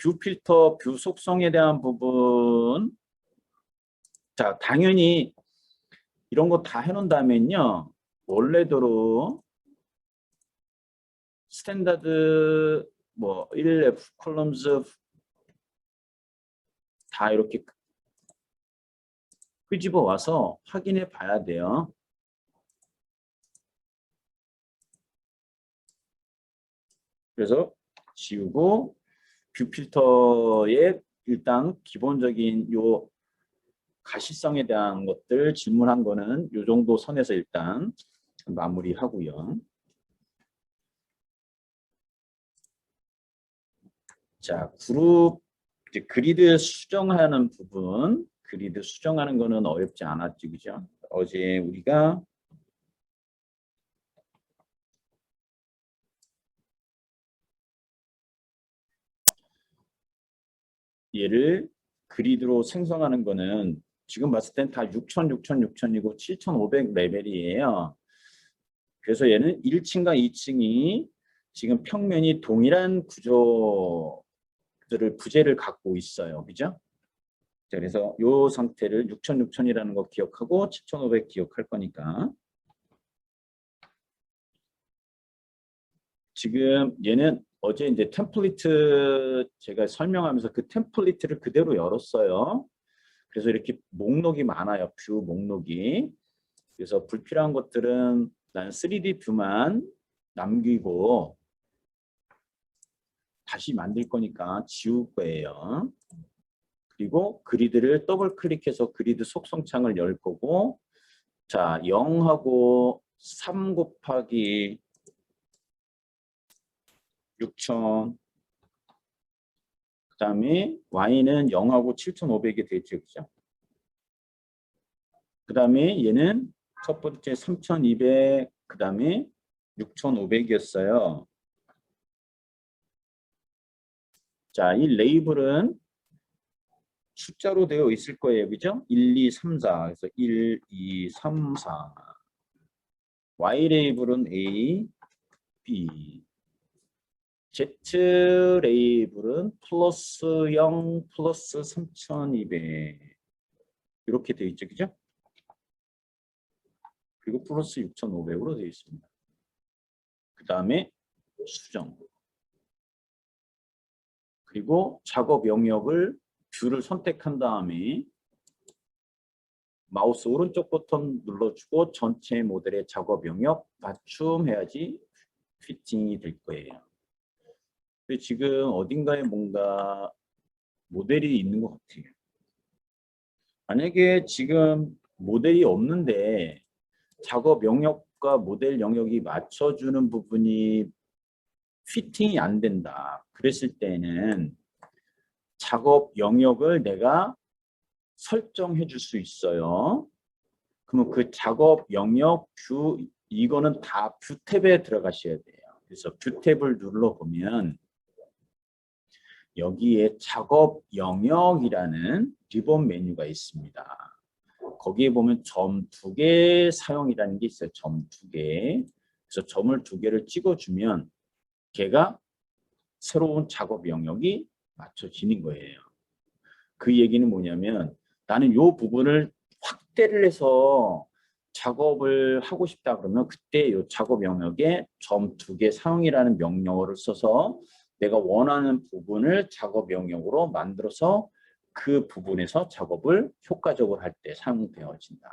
뷰 필터, 뷰 속성에 대한 부분 자, 당연히 이런 거 다 해놓는다면요. 원래대로 스탠다드 뭐 1F 컬럼즈 다 이렇게 끄집어 와서 확인해 봐야 돼요. 그래서 지우고 뷰 필터의 일단 기본적인 요 가시성에 대한 것들 질문한 거는 요 정도 선에서 일단 마무리하고요. 자, 그룹 이제 그리드 수정하는 부분, 그리드 수정하는 거는 어렵지 않았지, 그죠? 어제 우리가 얘를 그리드로 생성하는 거는 지금 봤을 땐 다 6000, 6000, 6000이고 7500 레벨이에요. 그래서 얘는 1층과 2층이 지금 평면이 동일한 구조들을 부재를 갖고 있어요. 그죠? 그래서 이 상태를 6000, 6000이라는 거 기억하고 7500 기억할 거니까 지금 얘는 어제 이제 템플릿 제가 설명하면서 그 템플릿을 그대로 열었어요. 그래서 이렇게 목록이 많아요. 뷰 목록이. 그래서 불필요한 것들은 난 3D 뷰만 남기고 다시 만들 거니까 지울 거예요. 그리고 그리드를 더블 클릭해서 그리드 속성 창을 열 거고 자 0하고 3 곱하기 6000 그 다음에 y는 0하고 7500이 되죠. 그죠? 그 다음에 얘는 첫 번째 3200 그 다음에 6500이었어요. 자, 이 레이블은 숫자로 되어 있을 거예요. 그죠? 1, 2, 3, 4. 그래서 1, 2, 3, 4. Y 레이블은 A, B. Z 레이블은 플러스 0, 플러스 3200. 이렇게 되어 있죠. 그죠? 그리고 플러스 6500으로 되어 있습니다. 그 다음에 수정. 그리고 작업 영역을 뷰를 선택한 다음에 마우스 오른쪽 버튼 눌러주고 전체 모델의 작업 영역 맞춤해야지 피팅이 될 거예요. 근데 지금 어딘가에 뭔가 모델이 있는 것 같아요. 만약에 지금 모델이 없는데 작업 영역과 모델 영역이 맞춰주는 부분이 피팅이 안 된다. 그랬을 때는 작업 영역을 내가 설정해 줄 수 있어요. 그러면 그 작업 영역 뷰, 이거는 다 뷰 탭에 들어가셔야 돼요. 그래서 뷰 탭을 눌러보면 여기에 작업 영역이라는 리본 메뉴가 있습니다. 거기에 보면 점 2개 사용이라는 게 있어요. 점 2개. 그래서 점을 2개를 찍어주면 걔가 새로운 작업 영역이 맞춰지는 거예요. 그 얘기는 뭐냐면 나는 이 부분을 확대를 해서 작업을 하고 싶다 그러면 그때 이 작업 영역에 점 2개 사용이라는 명령어를 써서 내가 원하는 부분을 작업 영역으로 만들어서 그 부분에서 작업을 효과적으로 할 때 사용되어진다.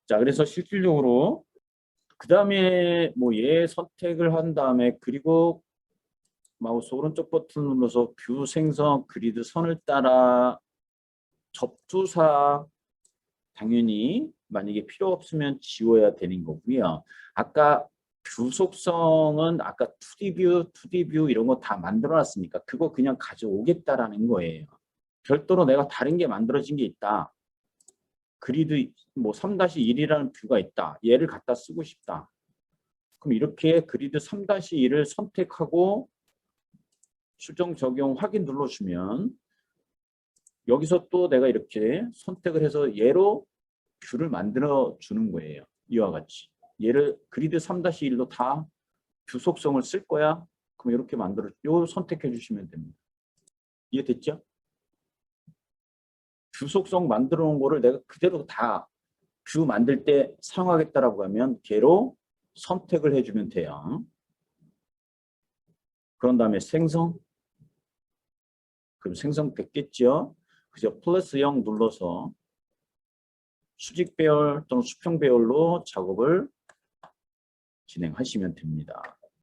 자, 그래서 실질적으로 그 다음에 뭐 얘 선택을 한 다음에 그리고 마우스 오른쪽 버튼을 눌러서 뷰 생성 그리드 선을 따라 접두사 당연히 만약에 필요 없으면 지워야 되는 거고요. 아까 뷰 속성은 아까 2D 뷰 이런 거 다 만들어 놨으니까 그거 그냥 가져오겠다라는 거예요. 별도로 내가 다른 게 만들어진 게 있다. 그리드 뭐 3-1이라는 뷰가 있다. 얘를 갖다 쓰고 싶다. 그럼 이렇게 그리드 3-1을 선택하고 수정 적용 확인 눌러주면 여기서 또 내가 이렇게 선택을 해서 얘로 뷰를 만들어 주는 거예요. 이와 같이. 얘를 그리드 3-1로 다 뷰 속성을 쓸 거야. 그럼 이렇게 만들어 요 선택해 주시면 됩니다. 이해됐죠? 뷰 속성 만들어 놓은 거를 내가 그대로 다 뷰 만들 때 사용하겠다라고 하면 걔로 선택을 해주면 돼요. 그런 다음에 생성. 그럼 생성됐겠죠? 그죠? 플러스 0 눌러서 수직 배열 또는 수평 배열로 작업을 진행하시면 됩니다.